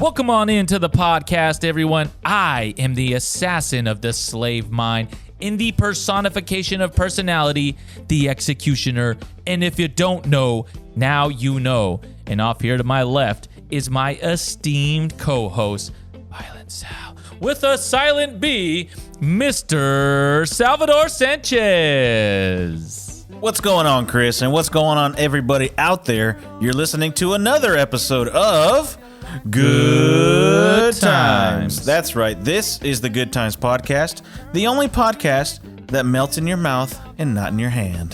Welcome on into the podcast, everyone. I am the assassin of the slave mind, in the personification of personality, the executioner. And if you don't know, now you know. And off here to my left is my esteemed co-host, Violent Sal, with a silent B, Mr. Salvador Sanchez. What's going on, Chris? And what's going on, everybody out there? You're listening to another episode of Good Times. That's right. This is the Good Times podcast, the only podcast that melts in your mouth and not in your hand.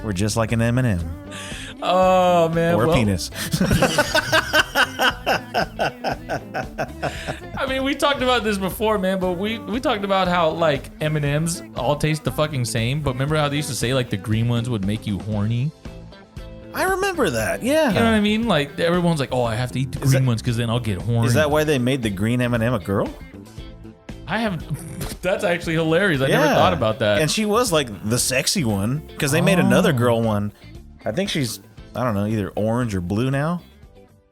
We're just like an M&M. Oh, man. Or a penis. I mean, we talked about this before, man, but we talked about how, like, M&Ms all taste the fucking same. But remember how they used to say, like, the green ones would make you horny? I remember that, yeah. You know what I mean? Like, everyone's like, oh, I have to eat the green ones because then I'll get horny. Is that why they made the green M&M a girl? I haven't. That's actually hilarious. I never thought about that. And she was, like, the sexy one because they made another girl one. I think she's, I don't know, either orange or blue now.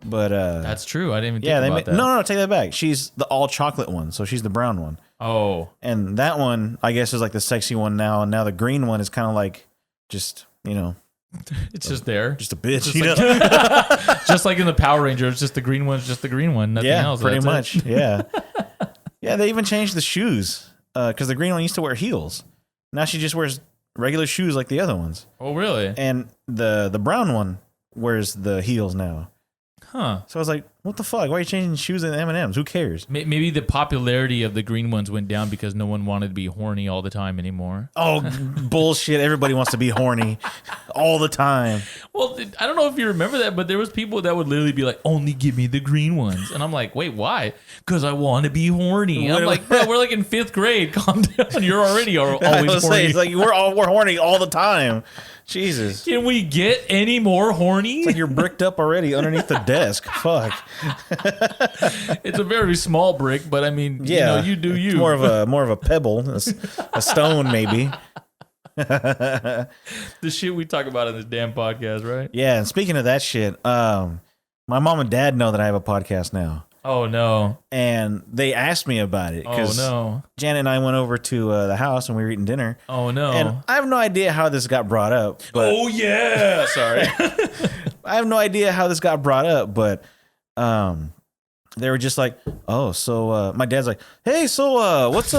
But that's true. I didn't even think about that. No, take that back. She's the all chocolate one, so she's the brown one. Oh. And that one, I guess, is like the sexy one now. And now the green one is kind of like just, you know. It's just there. Just a bitch, just you like, know? Just like in the Power Rangers, just the green one's just the green one. Nothing else. Pretty much. Yeah. Yeah, they even changed the shoes because the green one used to wear heels. Now she just wears regular shoes like the other ones. Oh, really? And the brown one wears the heels now. Huh. So I was like, what the fuck? Why are you changing shoes in M&Ms? Who cares? Maybe the popularity of the green ones went down because no one wanted to be horny all the time anymore. Oh, bullshit. Everybody wants to be horny all the time. Well, I don't know if you remember that, but there was people that would literally be like, only give me the green ones. And I'm like, wait, why? Because I want to be horny. And I'm like, bro, we're like in 5th grade. Calm down. You're already always horny. Say, it's like we're horny all the time. Jesus. Can we get any more horny? It's like you're bricked up already underneath the desk. Fuck. It's a very small brick, but I mean, yeah, you do you. It's more of a pebble, a stone maybe. The shit we talk about in this damn podcast, right? Yeah, and speaking of that shit, my mom and dad know that I have a podcast now. Oh, no. And they asked me about it. Oh, no. Janet and I went over to the house and we were eating dinner. Oh, no. And I have no idea how this got brought up. But oh, yeah. Sorry. I have no idea how this got brought up, but they were just like, oh, so my dad's like, hey, so what's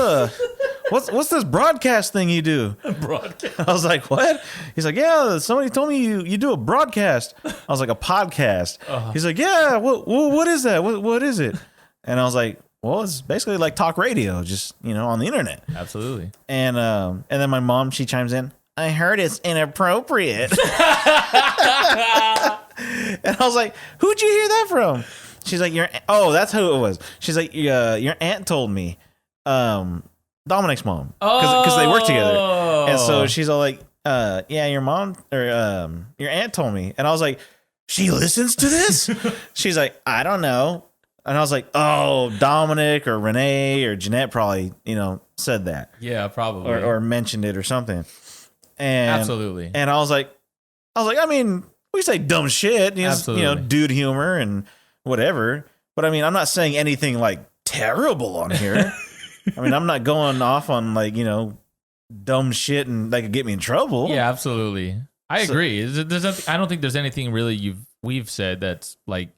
this broadcast thing you do? Broadcast. I was like, what? He's like, yeah, somebody told me you do a broadcast. I was like, a podcast. He's like, yeah, what is that? What is it? And I was like, well, it's basically like talk radio, just, on the internet. Absolutely. And then my mom, she chimes in, I heard it's inappropriate. And I was like, who'd you hear that from? She's like, that's who it was. She's like, your aunt told me. Dominic's mom, because they work together, and so she's all like, "Yeah, your mom or your aunt told me," and I was like, "She listens to this?" She's like, "I don't know," and I was like, "Oh, Dominic or Renee or Jeanette probably, said that, yeah, probably, or mentioned it or something." And absolutely, and I was like, I mean, we say dumb shit, dude humor and whatever, but I mean, I'm not saying anything like terrible on here. I mean, I'm not going off on like, dumb shit and that could get me in trouble. Yeah, absolutely. I agree. I don't think there's anything really we've said that's like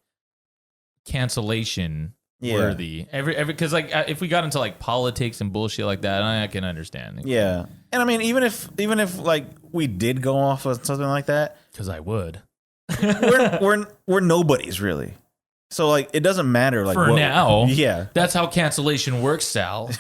cancellation worthy. Because like if we got into like politics and bullshit like that, I can understand. Yeah, and I mean, even if like we did go off of something like that, because I would. we're nobodies really. So like it doesn't matter like for now. Yeah. That's how cancellation works, Sal.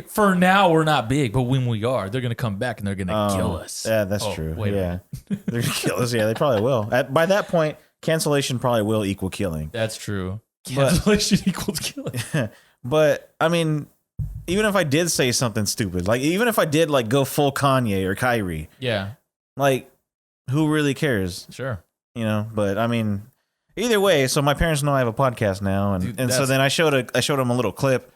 For now we're not big, but when we are, they're gonna come back and they're gonna kill us. Yeah, that's true. Yeah. They're gonna kill us. Yeah, they probably will. By that point, cancellation probably will equal killing. That's true. Cancellation equals killing. But I mean, even if I did say something stupid, like even if I did like go full Kanye or Kyrie, yeah. Like who really cares? Sure. But I mean, either way, so my parents know I have a podcast now, and so then I showed them a little clip,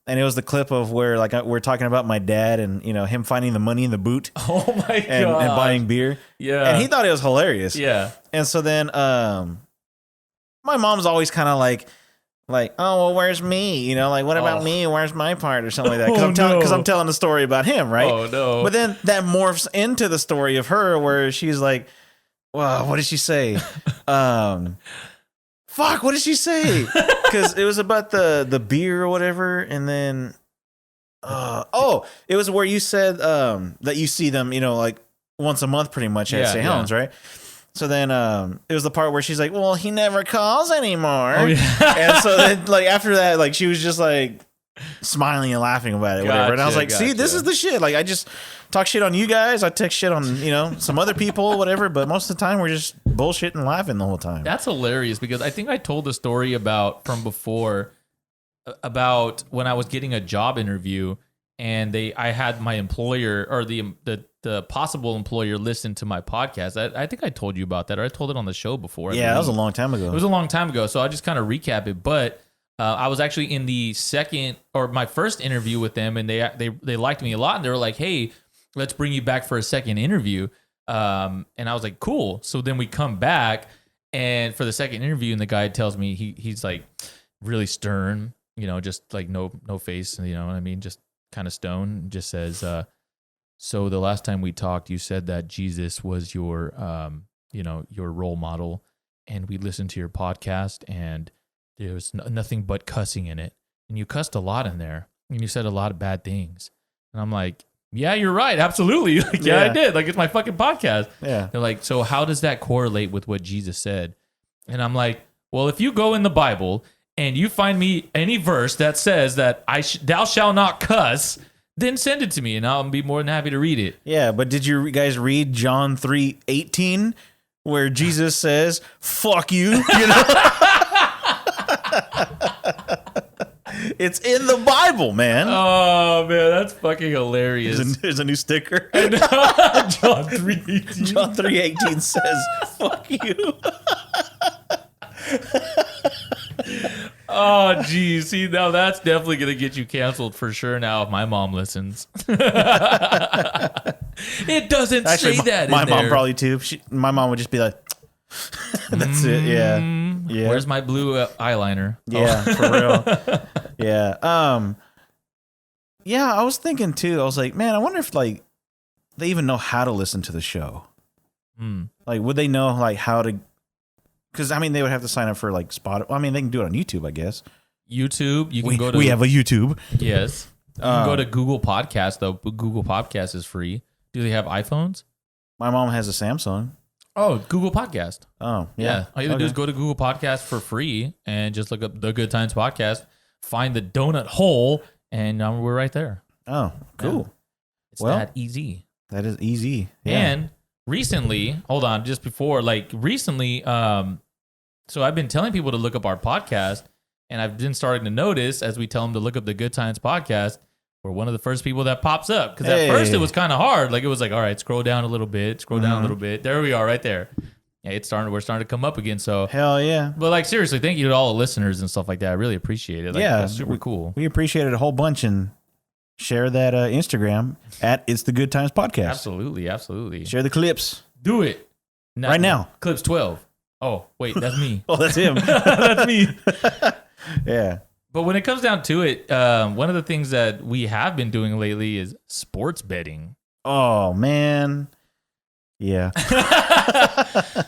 and it was the clip of where like we're talking about my dad and him finding the money in the boot. Oh my god! And buying beer. Yeah, and he thought it was hilarious. Yeah, and so then my mom's always kind of like, oh, well, where's me? You know, like, what about me? Where's my part or something like that? Because I'm telling the story about him, right? Oh, no. But then that morphs into the story of her where she's like, well, what did she say? Fuck, what did she say? Because it was about the beer or whatever. And then, it was where you said that you see them, you know, like once a month pretty much at St. Helens, right? So then it was the part where she's like, well, he never calls anymore. Oh, yeah. And so then, like, after that, like, she was just like smiling and laughing about it, whatever. And I was like, see, this is the shit. Like, I just talk shit on you guys. I text shit on, you know, some other people, whatever. But most of the time, we're just bullshitting and laughing the whole time. That's hilarious because I think I told the story from before about when I was getting a job interview and I had my employer or the possible employer listen to my podcast. I think I told you about that, or I told it on the show before. Yeah, that was a long time ago. It was a long time ago, so I'll just kind of recap it. But I was actually in the second or my first interview with them, and they liked me a lot, and they were like, "Hey, let's bring you back for a second interview." And I was like, "Cool." So then we come back, and for the second interview, and the guy tells me he's like really stern, you know, just like no face, you know what I mean, just kind of stone. Just says, so the last time we talked, you said that Jesus was your, your role model, and we listened to your podcast, and there was nothing but cussing in it, and you cussed a lot in there, and you said a lot of bad things. And I'm like, yeah, you're right, absolutely. Like, yeah, I did. Like, it's my fucking podcast. Yeah. They're like, so how does that correlate with what Jesus said? And I'm like, well, if you go in the Bible and you find me any verse that says that thou shalt not cuss, then send it to me, and I'll be more than happy to read it. Yeah, but did you guys read John 3:18, where Jesus says, fuck you? You know? It's in the Bible, man. Oh, man, that's fucking hilarious. There's a new sticker. John 3:18. John 3:18 says, fuck you. Oh, geez. See, now that's definitely going to get you canceled for sure now if my mom listens. It doesn't say that my in mom there. Probably too. My mom would just be like, that's it. Yeah. Yeah. Where's my blue eyeliner? Yeah, for real. Yeah. Yeah, I was thinking too. I was like, man, I wonder if like they even know how to listen to the show. Like, would they know like how to? Because I mean, they would have to sign up for like Spotify. I mean, they can do it on YouTube, I guess. YouTube. You can go to. We have a YouTube. Yes. You can go to Google Podcast though. Google Podcast is free. Do they have iPhones? My mom has a Samsung. Oh, Google Podcast. Oh, yeah. All you have to do is go to Google Podcast for free and just look up The Good Times Podcast, find the donut hole, and we're right there. Oh, cool. Yeah. It's that easy. That is easy. Yeah. And recently, hold on, just before, like recently, so I've been telling people to look up our podcast, and I've been starting to notice as we tell them to look up the Good Times Podcast, we're one of the first people that pops up. Because at first it was kind of hard. Like it was like, all right, scroll down a little bit, down a little bit. There we are, right there. Yeah, we're starting to come up again. So hell yeah. But like seriously, thank you to all the listeners and stuff like that. I really appreciate it. Like, yeah, that's super cool. We appreciate it a whole bunch, and share that Instagram at It's the Good Times Podcast. Absolutely, absolutely. Share the clips. Do it right now. Clips 12. Oh wait, that's me. Oh, that's him. That's me. Yeah. But when it comes down to it, one of the things that we have been doing lately is sports betting. Oh, man. Yeah.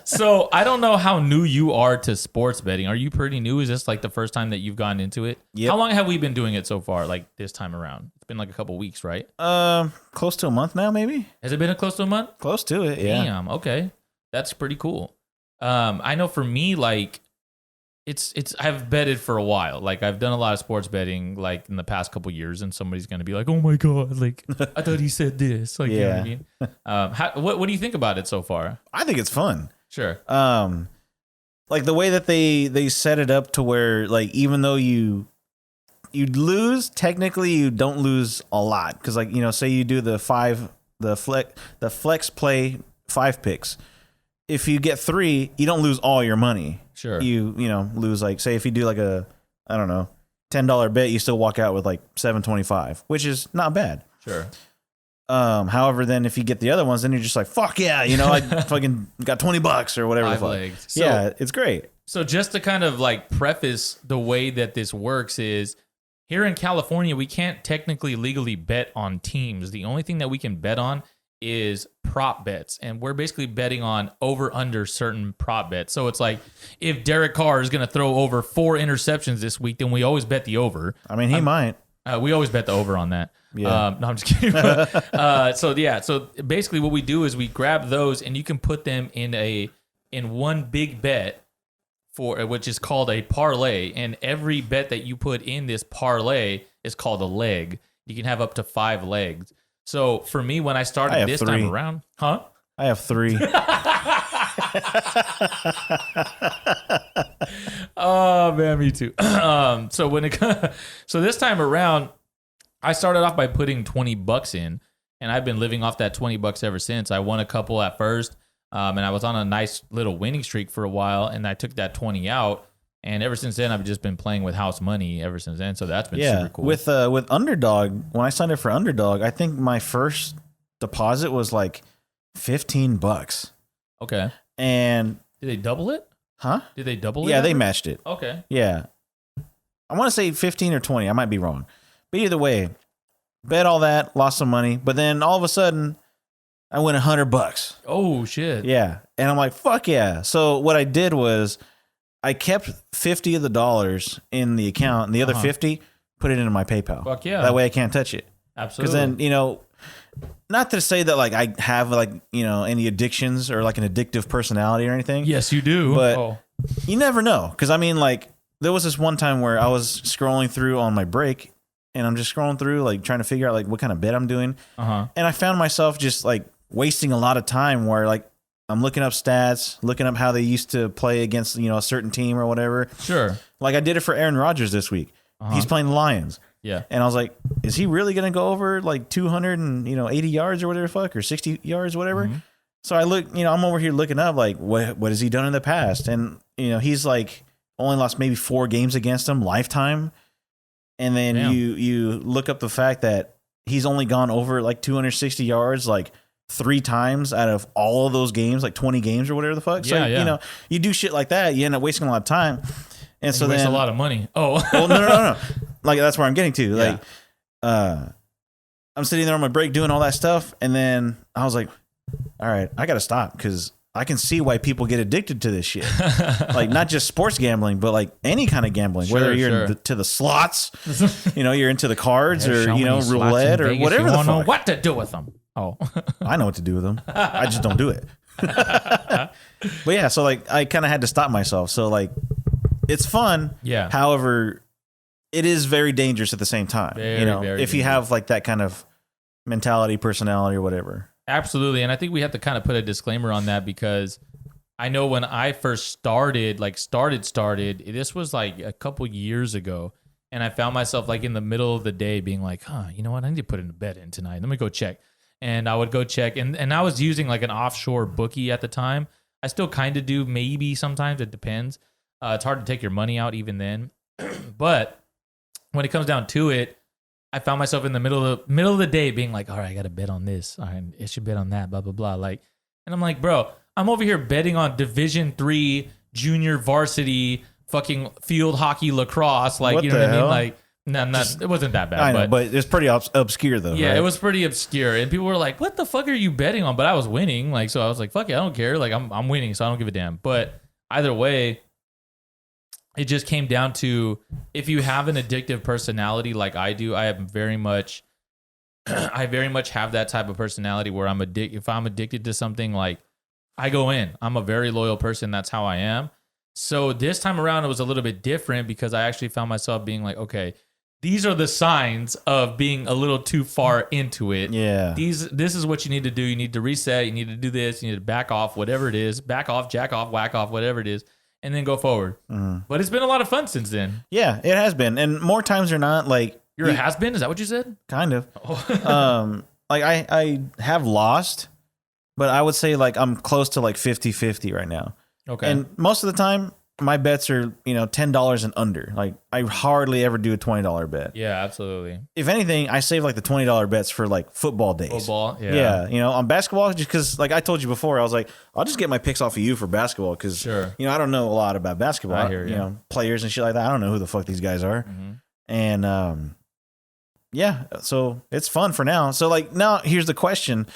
So I don't know how new you are to sports betting. Are you pretty new? Is this like the first time that you've gotten into it? Yep. How long have we been doing it so far, like this time around? It's been like a couple weeks, right? Close to a month now, maybe. Has it been close to a month? Close to it, yeah. Damn, okay. That's pretty cool. I know for me, like, I've betted for a while. Like I've done a lot of sports betting like in the past couple years, and somebody's going to be like, oh my God, like I thought he said this. Like, yeah. You know what I mean? What do you think about it so far? I think it's fun. Sure. Like the way that they set it up to where like, even though you'd lose, technically you don't lose a lot. Cause like, you know, say you do the flex play 5 picks. If you get 3, you don't lose all your money. Sure. You know, lose like, say if you do like a, I don't know, $10 bet, you still walk out with like $7.25, which is not bad. Sure. However, then if you get the other ones, then you're just like, fuck yeah, you know, I fucking got $20 or whatever. Legs. So, yeah, it's great. So just to kind of like preface the way that this works is here in California, we can't technically legally bet on teams. The only thing that we can bet on is prop bets. And we're basically betting on over under certain prop bets. So it's like if Derek Carr is going to throw over 4 interceptions this week, then we always bet the over. I mean, he might. We always bet the over on that. Yeah. No, I'm just kidding. So basically what we do is we grab those and you can put them in one big bet which is called a parlay, and every bet that you put in this parlay is called a leg. You can have up to 5 legs. So for me, when I started this 3. time around, I have 3. Oh man, me too. So this time around, I started off by putting $20 in, and I've been living off that $20 ever since. I won a couple at first. And I was on a nice little winning streak for a while, and I took that 20 out. And ever since then, I've just been playing with house money ever since then. So that's been super cool. With Underdog, when I signed up for Underdog, I think my first deposit was like $15. Okay. And did they double it? Huh? Did they double it? Yeah, they matched it. Okay. Yeah. I want to say 15 or 20. I might be wrong. But either way, bet all that, lost some money. But then all of a sudden, I win $100. Oh shit! Yeah, and I'm like, fuck yeah. So what I did was, I kept $50 of the dollars in the account, and the other 50 put it into my PayPal. Fuck yeah! That way I can't touch it. Absolutely. Because then not to say that like I have like any addictions or like an addictive personality or anything. Yes, you do. But you never know. Because I mean, like there was this one time where I was scrolling through on my break, and I'm just scrolling through like trying to figure out like what kind of bet I'm doing, and I found myself just like wasting a lot of time where like I'm looking up stats, looking up how they used to play against a certain team or whatever. Sure. Like I did it for Aaron Rodgers this week. He's playing the Lions. Yeah. And I was like, is he really going to go over like 280 yards or whatever the fuck, or 60 yards, whatever? So I look, I'm over here looking up like what has he done in the past? And he's like only lost maybe 4 games against him lifetime. And then you look up the fact that he's only gone over like 260 yards like 3 times out of all of those games, like 20 games or whatever the fuck. So, you do shit like that, you end up wasting a lot of time. And so waste then a lot of money. Oh, well, no. Like that's where I'm getting to. Like, I'm sitting there on my break doing all that stuff. And then I was like, all right, I got to stop because I can see why people get addicted to this shit. Like not just sports gambling, but like any kind of gambling, whether you're into the slots, you're into the cards or, roulette or whatever the fuck. You don't know what to do with them. Oh, I know what to do with them. I just don't do it. But yeah, so like I kind of had to stop myself. So like it's fun. Yeah. However, it is very dangerous at the same time. Very, very if you have like that kind of mentality, personality or whatever. Absolutely. And I think we have to kind of put a disclaimer on that because I know when I first started, this was like a couple years ago. And I found myself like in the middle of the day being like, you know what? I need to put in a bet in tonight. Let me go check. And I would go check. And I was using like an offshore bookie at the time. I still kind of do, maybe sometimes. It depends. It's hard to take your money out even then. But when it comes down to it, I found myself in the middle of the day being like, all right, I got to bet on this. All right, I should bet on that, blah, blah, blah. Like, and I'm like, bro, I'm over here betting on Division III junior varsity fucking field hockey lacrosse. Like, you know what I mean? Like, no, it wasn't that bad. I know, but it's pretty obscure though. Yeah, right? It was pretty obscure. And people were like, what the fuck are you betting on? But I was winning. Like, so I was like, fuck it, I don't care. Like, I'm winning, so I don't give a damn. But either way, it just came down to if you have an addictive personality like I do, I very much have that type of personality where if I'm addicted to something, like I go in. I'm a very loyal person. That's how I am. So this time around, it was a little bit different because I actually found myself being like, okay, these are the signs of being a little too far into it. Yeah. This is what you need to do. You need to reset. You need to do this. You need to back off, whatever it is. Back off, jack off, whack off, whatever it is. And then go forward. But it's been a lot of fun since then. Yeah, it has been. And more times than not, like... You're a has-been? Is that what you said? Kind of. Oh. Like, I have lost, but I would say, like, I'm close to, like, 50-50 right now. Okay. And most of the time, my bets are, $10 and under. Like I hardly ever do a $20 bet. Yeah, absolutely. If anything, I save like the $20 bets for like football days. Football, yeah. Yeah, on basketball, just because like I told you before, I was like, I'll just get my picks off of you for basketball because, sure. I don't know a lot about basketball. I hear you. Players and shit like that. I don't know who the fuck these guys are. Mm-hmm. And yeah, so it's fun for now. So like now here's the question,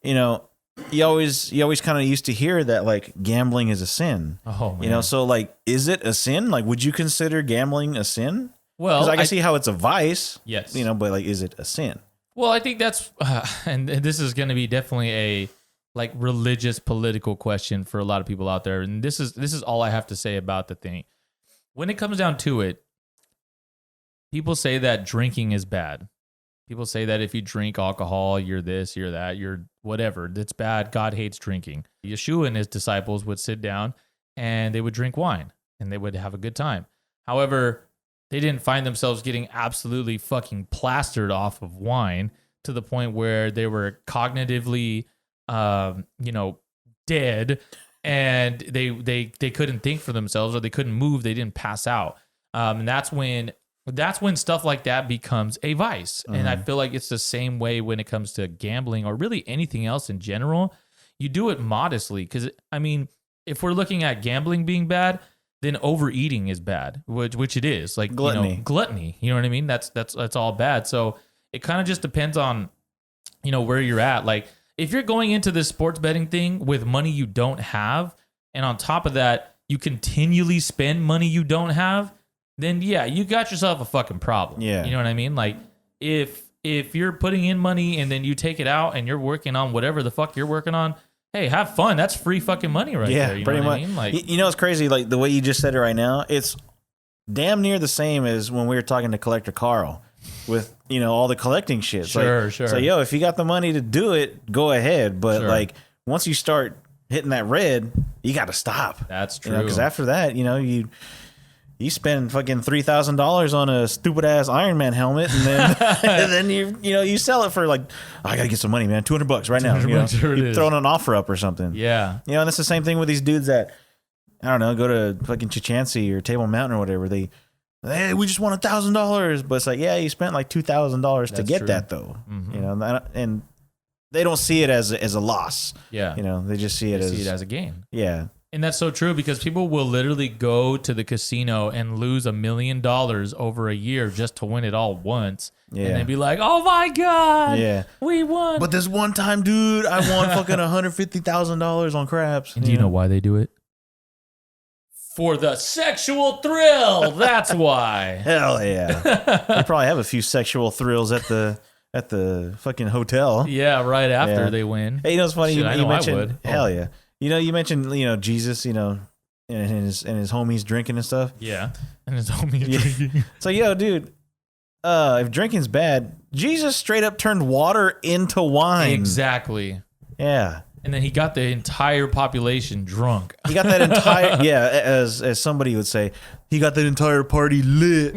you always kind of used to hear that like gambling is a sin. Oh, man. So like, is it a sin? Like, would you consider gambling a sin? Well, because I can see how it's a vice. Yes. But like, is it a sin? Well, I think that's, and this is going to be definitely a like religious political question for a lot of people out there. And this is all I have to say about the thing. When it comes down to it, people say that drinking is bad. People say that if you drink alcohol, you're this, you're that, you're whatever. That's bad. God hates drinking. Yeshua and his disciples would sit down and they would drink wine and they would have a good time. However, they didn't find themselves getting absolutely fucking plastered off of wine to the point where they were cognitively, dead, and they couldn't think for themselves, or they couldn't move. They didn't pass out. And that's when stuff like that becomes a vice. Mm-hmm. And I feel like it's the same way when it comes to gambling or really anything else in general. You do it modestly, because I mean, if we're looking at gambling being bad, then overeating is bad, which it is. Like gluttony. You know what I mean? That's all bad. So it kind of just depends on, where you're at. Like if you're going into this sports betting thing with money you don't have, and on top of that, you continually spend money you don't have, then yeah, you got yourself a fucking problem. Yeah. You know what I mean? Like if you're putting in money and then you take it out and you're working on whatever the fuck you're working on, hey, have fun. That's free fucking money right there. You pretty know what much. I mean? Like, it's crazy. Like the way you just said it right now, it's damn near the same as when we were talking to Collector Carl with, all the collecting shit. Sure. So, if you got the money to do it, go ahead. But like once you start hitting that red, you got to stop. That's true. Because after that, you spend fucking $3,000 on a stupid ass Iron Man helmet, and then and then you sell it for like, I gotta get some money, man, $200 right now. You throw an offer up or something. Yeah. And that's the same thing with these dudes that, I don't know, go to fucking Chichancy or Table Mountain or whatever. Hey, we just won $1,000, but it's like, yeah, you spent like $2,000 to get that though. Mm-hmm. And they don't see it as a loss. Yeah. They just see it as a gain. Yeah. And that's so true, because people will literally go to the casino and lose $1 million over a year just to win it all once. Yeah. And they'd be like, oh my God, we won. But this one time, dude, I won fucking $150,000 on craps. And do you know why they do it? For the sexual thrill. That's why. Hell yeah. They probably have a few sexual thrills at the fucking hotel. Yeah, right after they win. Hey, it's funny. Shit, you mentioned, I would. Hell yeah. You mentioned, Jesus, and his homies drinking and stuff. Yeah. And his homies drinking. So, dude, if drinking's bad, Jesus straight up turned water into wine. Exactly. Yeah. And then he got the entire population drunk. He got that entire, as somebody would say, he got that entire party lit.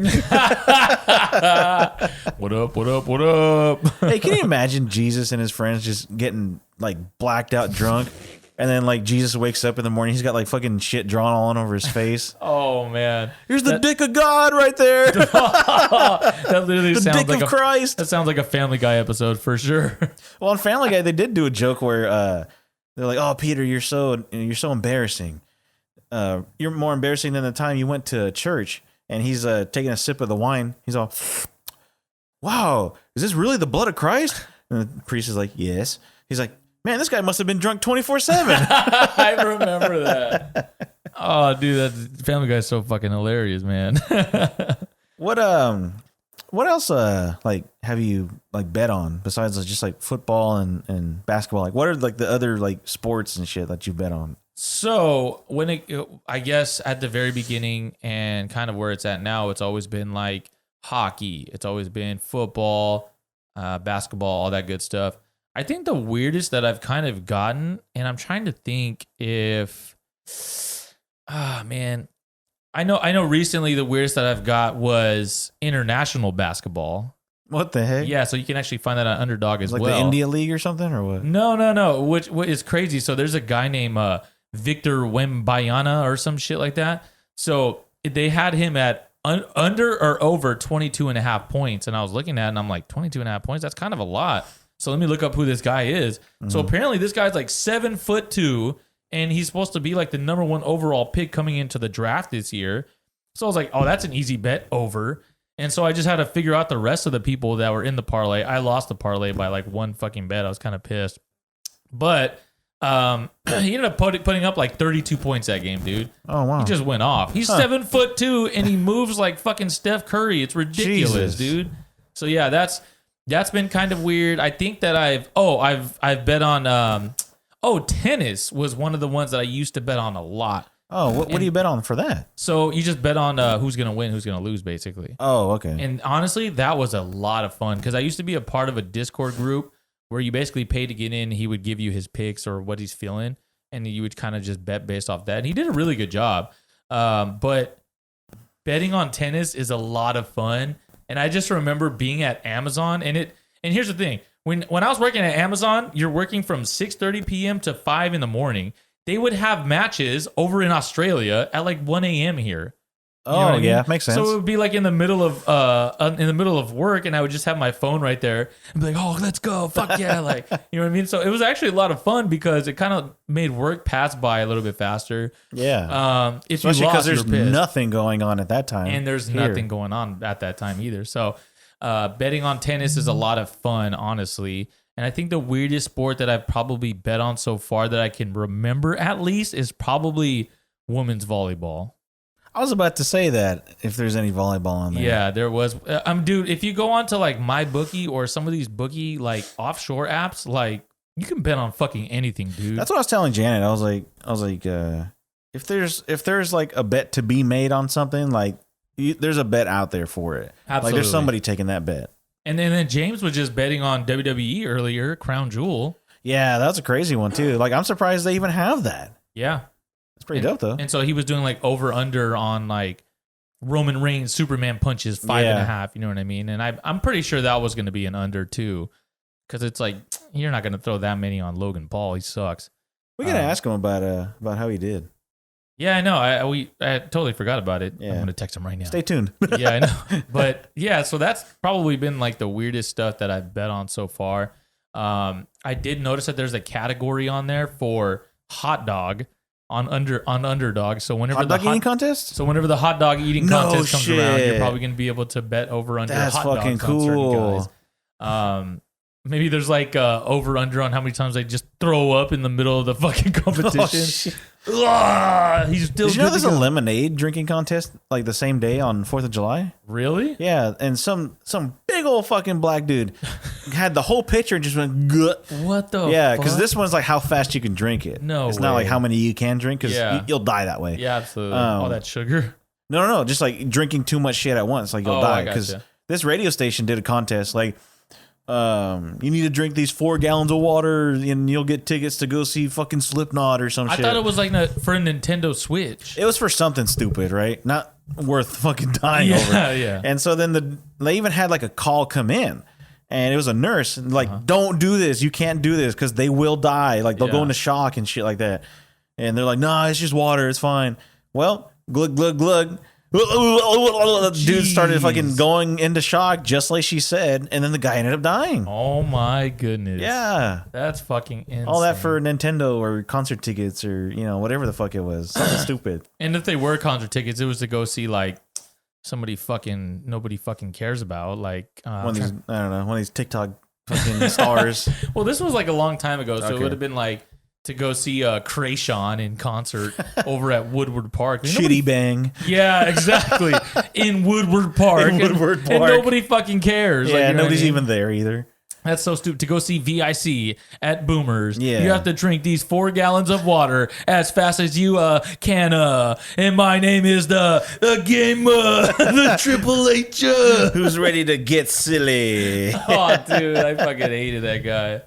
What up? Hey, can you imagine Jesus and his friends just getting like blacked out drunk? And then like Jesus wakes up in the morning, he's got like fucking shit drawn all over his face. Oh man. Here's the dick of God right there. That literally sounds dick like of Christ. That sounds like a Family Guy episode for sure. Well, on Family Guy, they did do a joke where they're like, "Oh, Peter, you're so embarrassing. You're more embarrassing than the time you went to church." And he's taking a sip of the wine. He's all, "Wow, is this really the blood of Christ?" And the priest is like, "Yes." He's like, "Man, this guy must have been drunk 24/7." I remember that. Oh, dude, that Family Guy is so fucking hilarious, man. What else like have you like bet on besides just like football and basketball? Like what are like the other like sports and shit that you bet on? So I guess at the very beginning and kind of where it's at now, it's always been like hockey. It's always been football, basketball, all that good stuff. I think the weirdest that I've kind of gotten, and I'm trying to think if, man, I know recently the weirdest that I've got was international basketball. What the heck? Yeah, so you can actually find that on Underdog as like well. Like the India League or something, or what? No. What is crazy, so there's a guy named Victor Wembanyama or some shit like that So they had him at under or over 22 and a half points. And I was looking at it and I'm like, 22 and a half points? That's kind of a lot. So let me look up who this guy is. So apparently this guy's like 7'2", and he's supposed to be like the number 1 overall pick coming into the draft this year. So I was like, oh, that's an easy bet over. And so I just had to figure out the rest of the people that were in the parlay. I lost the parlay by like one fucking bet. I was kind of pissed. But he ended up putting up like 32 points that game, dude. Oh, wow. He just went off. He's 7'2", and he moves like fucking Steph Curry. It's ridiculous, dude. So yeah, that's been kind of weird. I think that I've bet on tennis was one of the ones that I used to bet on a lot. Oh, what do you bet on for that? So you just bet on who's going to win, who's going to lose, basically. Oh, okay. And honestly, that was a lot of fun because I used to be a part of a Discord group where you basically pay to get in. He would give you his picks or what he's feeling, and you would kind of just bet based off that. And he did a really good job. But betting on tennis is a lot of fun. And I just remember being at Amazon, and here's the thing. When I was working at Amazon, you're working from 6:30 p.m. to 5 in the morning. They would have matches over in Australia at like 1 a.m. here. You know what I mean? Makes sense. So it would be like in the middle of work, and I would just have my phone right there and be like, "Oh, let's go, fuck yeah!" Like, you know what I mean? So it was actually a lot of fun because it kind of made work pass by a little bit faster. Yeah. If Especially you because lost, there's you're pissed. nothing going on at that time, And there's nothing going on at that time either. So betting on tennis is a lot of fun, honestly. And I think the weirdest sport that I've probably bet on so far that I can remember at least is probably women's volleyball. I was about to say that if there's any volleyball on there. Yeah, there was. Dude, if you go on to like MyBookie or some of these bookie like offshore apps, like you can bet on fucking anything, dude. That's what I was telling Janet. I was like, if there's like a bet to be made on something, like there's a bet out there for it. Absolutely. Like there's somebody taking that bet. And then James was just betting on WWE earlier, Crown Jewel. Yeah, that's a crazy one too. Like I'm surprised they even have that. Yeah. It's pretty dope though. And so he was doing like over under on like Roman Reigns Superman punches 5.5. You know what I mean? And I'm pretty sure that was going to be an under too, because it's like you're not going to throw that many on Logan Paul. He sucks. We gotta ask him about how he did. Yeah, I know. I totally forgot about it. Yeah. I'm going to text him right now. Stay tuned. Yeah, I know. But yeah, so that's probably been like the weirdest stuff that I've bet on so far. I did notice that there's a category on there for hot dog on underdog. So whenever hot dog eating contest? So whenever the hot dog eating No contest comes shit. around, you're probably going to be able to bet over under That's hot fucking dogs on certain cool. guys. Maybe there's like over under on how many times they just throw up in the middle of the fucking competition. He's still. Did you know good there's to a go. lemonade drinking contest like the same day on 4th of July? Really? Yeah, and some big old fucking black dude had the whole pitcher and just went gut. What the? Yeah, because fuck? this one's like how fast you can drink it. No it's not like way. how many you can drink because Yeah. you'll die that way. Yeah, absolutely. All that sugar. No, just like drinking too much shit at once, like you'll Oh, die. I Because gotcha. this radio station did a contest, like you need to drink these 4 gallons of water and you'll get tickets to go see fucking Slipknot or some I shit. thought it was like for a Nintendo Switch. It was for something stupid, right? Not worth fucking dying over. Yeah. And so then they even had like a call come in, and it was a nurse like, "Don't do this. You can't do this because they will die. Like they'll go into shock and shit like that." And they're like, "Nah, it's just water. It's fine." Well, glug glug glug. Dude started fucking going into shock, just like she said, and then the guy ended up dying. Oh my goodness. Yeah. That's fucking insane. All that for Nintendo or concert tickets or, whatever the fuck it was. Something stupid. And if they were concert tickets, it was to go see like nobody fucking cares about. Like One of these, I don't know, one of these TikTok fucking stars. well, this was like a long time ago, so it Okay. would have been like to go see Krayshawn in concert over at Woodward Park. Shitty Bang. Yeah, exactly. In Woodward Park. In Woodward And Park. nobody fucking cares. Yeah, Like, you know what I nobody's mean? even there either. That's so stupid. To go see VIC at Boomers, Yeah. you have to drink these 4 gallons of water as fast as you can. And my name is the game, the Triple H. Who's ready to get silly? Oh, dude, I fucking hated that guy.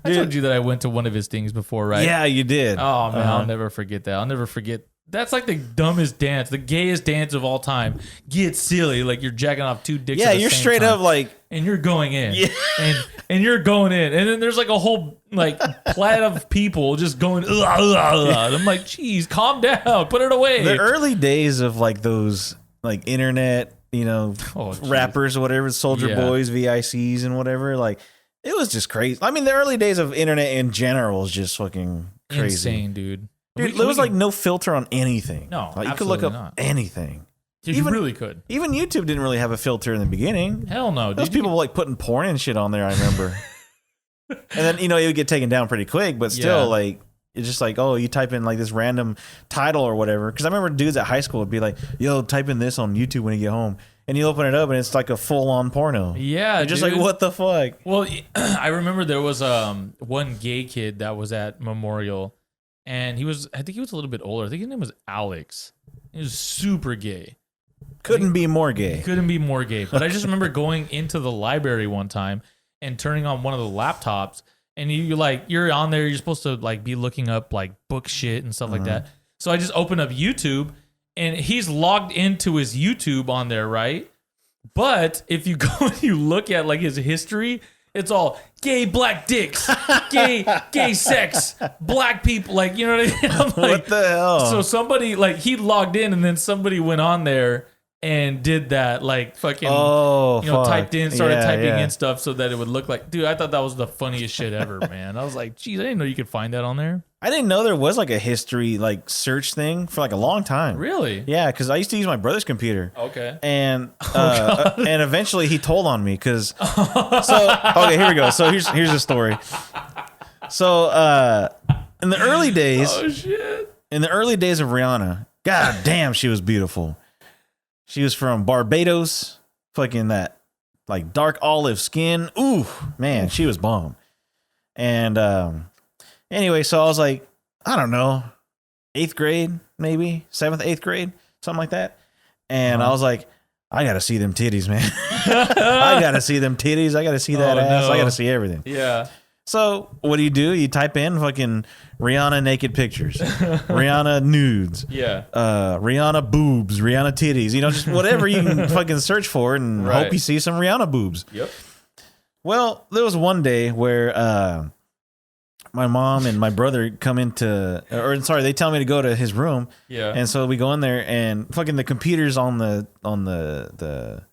I told you that I went to one of his things before, right? Yeah, you did. Oh man, I'll never forget that. I'll never forget That's like the dumbest dance, the gayest dance of all time. Get silly, like you're jacking off two dicks. Yeah, at the you're same straight time. up like, And you're going in. Yeah. And you're going in. And then there's like a whole like plait of people just going, ugh, ugh, ugh. And I'm like, geez, calm down. Put it away. the early days of like those like internet, rappers or whatever, Soldier Boys, VICs and whatever. Like, it was just crazy. I mean, the early days of internet in general is just fucking crazy. Insane, dude. Dude, there was like no filter on anything. No, like, you could look up not. anything. You really could. Even YouTube didn't really have a filter in the beginning. Hell no. Those people were like putting porn and shit on there, I remember. And then, it would get taken down pretty quick, but still, like, it's just like, oh, you type in like this random title or whatever. Because I remember dudes at high school would be like, yo, type in this on YouTube when you get home. And you open it up and it's like a full-on porno. Yeah, You're just like, what the fuck? Well, I remember there was one gay kid that was at Memorial. And I think he was a little bit older. I think his name was Alex. He was super gay. Couldn't be more gay. Couldn't be more gay. But I just remember going into the library one time and turning on one of the laptops. And you're on there. You're supposed to like be looking up like book shit and stuff like that. So I just opened up YouTube and he's logged into his YouTube on there, right? But if you go and you look at like his history, it's all gay black dicks, gay sex, black people. Like, you know what I mean? I'm like, What the hell? So somebody, like, he logged in and then somebody went on there and did that, like, fucking, typed in, started typing in stuff so that it would look like, dude, I thought that was the funniest shit ever, man. I was like, geez, I didn't know you could find that on there. I didn't know there was like a history like search thing for like a long time. Really? Yeah, because I used to use my brother's computer. Okay. And and eventually he told on me because okay, here we go. So here's the story. So in the early days, in the early days of Rhianna, god damn, she was beautiful. She was from Barbados, fucking that like dark olive skin. Ooh, man, she was bomb. And anyway, so I was like, I don't know, 8th grade, maybe 7th, 8th grade, something like that. And I was like, I got to see them titties, man. I got to see them titties. I got to see that ass. No. I got to see everything. Yeah. So what do? You type in fucking Rhianna naked pictures, Rhianna nudes, Rhianna boobs, Rhianna titties, just whatever you can fucking search for and hope you see some Rhianna boobs. Yep. Well, there was one day where my mom and my brother come into, they tell me to go to his room. Yeah. And so we go in there and fucking the computer's on the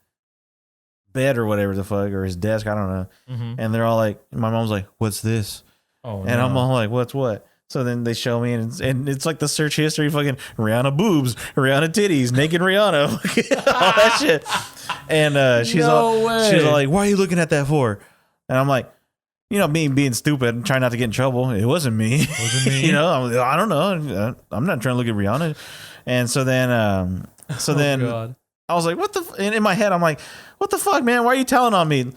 bed or whatever the fuck, or his desk, I don't know. Mm-hmm. And they're all like, my mom's like, what's this? Oh, and I'm all like, what's what? So then they show me, and it's like the search history, fucking Rhianna boobs, Rhianna titties, naked Rhianna, all that shit. And she's all like, why are you looking at that for? And I'm like, being stupid, trying not to get in trouble. It wasn't me. I don't know. I'm not trying to look at Rhianna. And so then, God. I was like, what the? And in my head, I'm like, what the fuck, man? Why are you telling on me?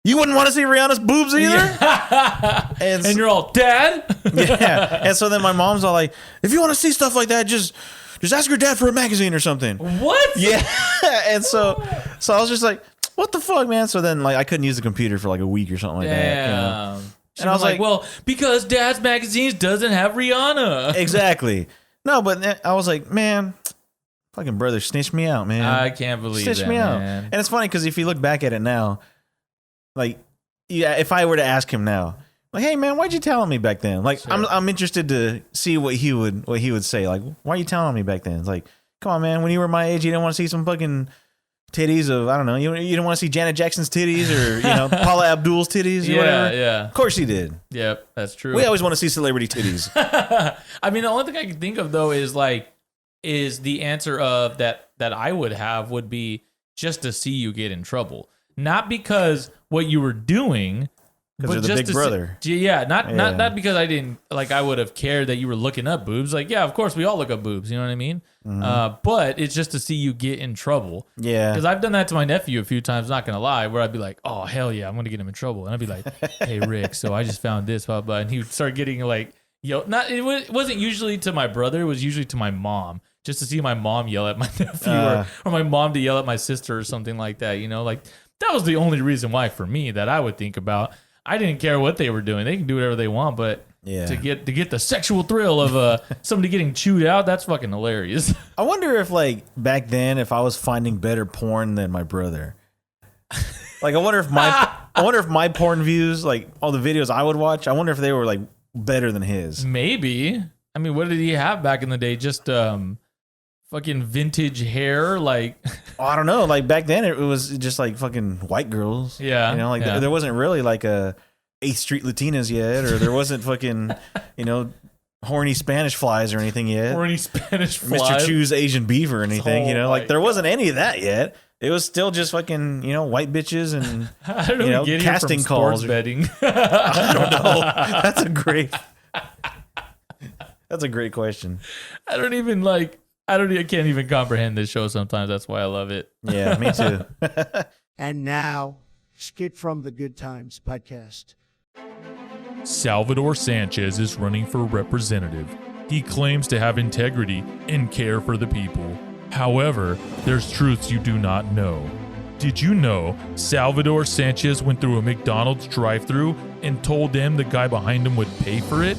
You wouldn't want to see Rihanna's boobs either? Yeah. And you're all, Dad? Yeah. And so then my mom's all like, if you want to see stuff like that, just ask your dad for a magazine or something. What? Yeah. And so I was just like, what the fuck, man? So then like I couldn't use the computer for like a week or something like that. And I was like, well, because Dad's Magazines doesn't have Rihanna. Exactly. No, but I was like, man, fucking brother snitched me out, man. I can't believe that, man. Out. And it's funny because if you look back at it now, like, yeah, if I were to ask him now, like, hey man, why'd you tell on me back then? Like, sure. I'm interested to see what he would say. Like, why are you telling on me back then? It's like, come on, man, when you were my age, you didn't want to see some fucking titties of, I don't know, you didn't want to see Janet Jackson's titties or Paula Abdul's titties or whatever. Yeah. Of course he did. Yep, that's true. We always want to see celebrity titties. I mean, the only thing I can think of though is the answer of that I would have would be just to see you get in trouble. Not because what you were doing, but just the big brother. Not because I didn't, like, I would have cared that you were looking up boobs. Like, yeah, of course we all look up boobs, you know what I mean? Mm-hmm. But it's just to see you get in trouble. Yeah. Because I've done that to my nephew a few times, not gonna lie, where I'd be like, oh hell yeah, I'm gonna get him in trouble. And I'd be like, hey Rick, so I just found this, blah blah, and he would start getting like, it wasn't usually to my brother, it was usually to my mom. Just to see my mom yell at my nephew or my mom to yell at my sister or something like that, like that was the only reason why for me that I would think about. I didn't care what they were doing. They can do whatever they want, but Yeah. To get the sexual thrill of somebody getting chewed out, that's fucking hilarious. I wonder if like back then, if I was finding better porn than my brother. Like I wonder if my porn views, like all the videos I would watch, I wonder if they were like better than his. Maybe. I mean, what did he have back in the day? Just fucking vintage hair, like. Oh, I don't know. Like back then, it was just like fucking white girls. Yeah. You know, like there wasn't really like a 8th Street Latinas yet, or there wasn't fucking, you know, horny Spanish flies or anything yet. Horny Spanish flies. Mr. Chu's Asian beef or anything, you know, like there wasn't any of that yet. It was still just fucking, you know, white bitches and you know, casting calls. Betting. I don't know. That's a great question. I can't even comprehend this show sometimes. That's why I love it. Yeah, me too. And now, skit from the Good Times podcast. Salvador Sanchez is running for representative. He claims to have integrity and care for the people. However, there's truths you do not know. Did you know Salvador Sanchez went through a McDonald's drive-thru and told them the guy behind him would pay for it?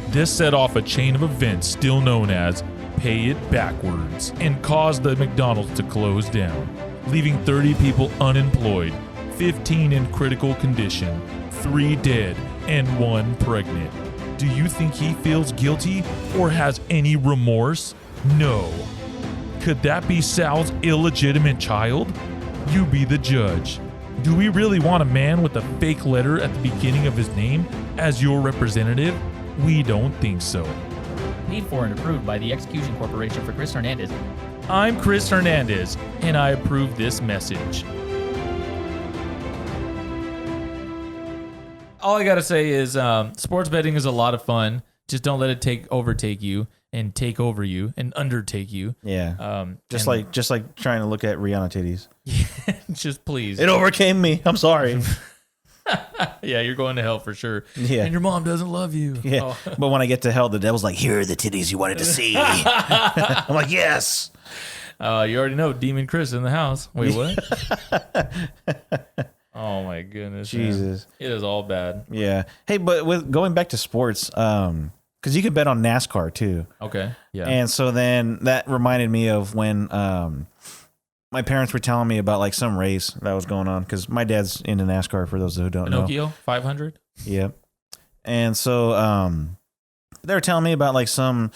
This set off a chain of events still known as Pay It Backwards and caused the McDonald's to close down, leaving 30 people unemployed, 15 in critical condition, 3 dead, and 1 pregnant. Do you think he feels guilty or has any remorse? No. Could that be Sal's illegitimate child? You be the judge. Do we really want a man with a fake letter at the beginning of his name as your representative? We don't think so. Paid for and approved by the Execution Corporation for Chris Hernandez. I'm Chris Hernandez, and I approve this message. All I gotta say is sports betting is a lot of fun. Just don't let it overtake you and take over you and undertake you. Yeah. Just like trying to look at Rhianna titties. Just please. It overcame me. I'm sorry. Yeah, you're going to hell for sure. Yeah. And your mom doesn't love you. Yeah. Oh. But when I get to hell, the devil's like, here are the titties you wanted to see. I'm like, yes. You already know Demon Chris in the house. Wait, what? Oh my goodness. Jesus. Man. It is all bad. Yeah. Hey, but with going back to sports, because you could bet on NASCAR too. Okay. Yeah. And so then that reminded me of when my parents were telling me about like some race that was going on, because my dad's into NASCAR, for those who don't know. Pinocchio 500. Yep. And so they were telling me about like some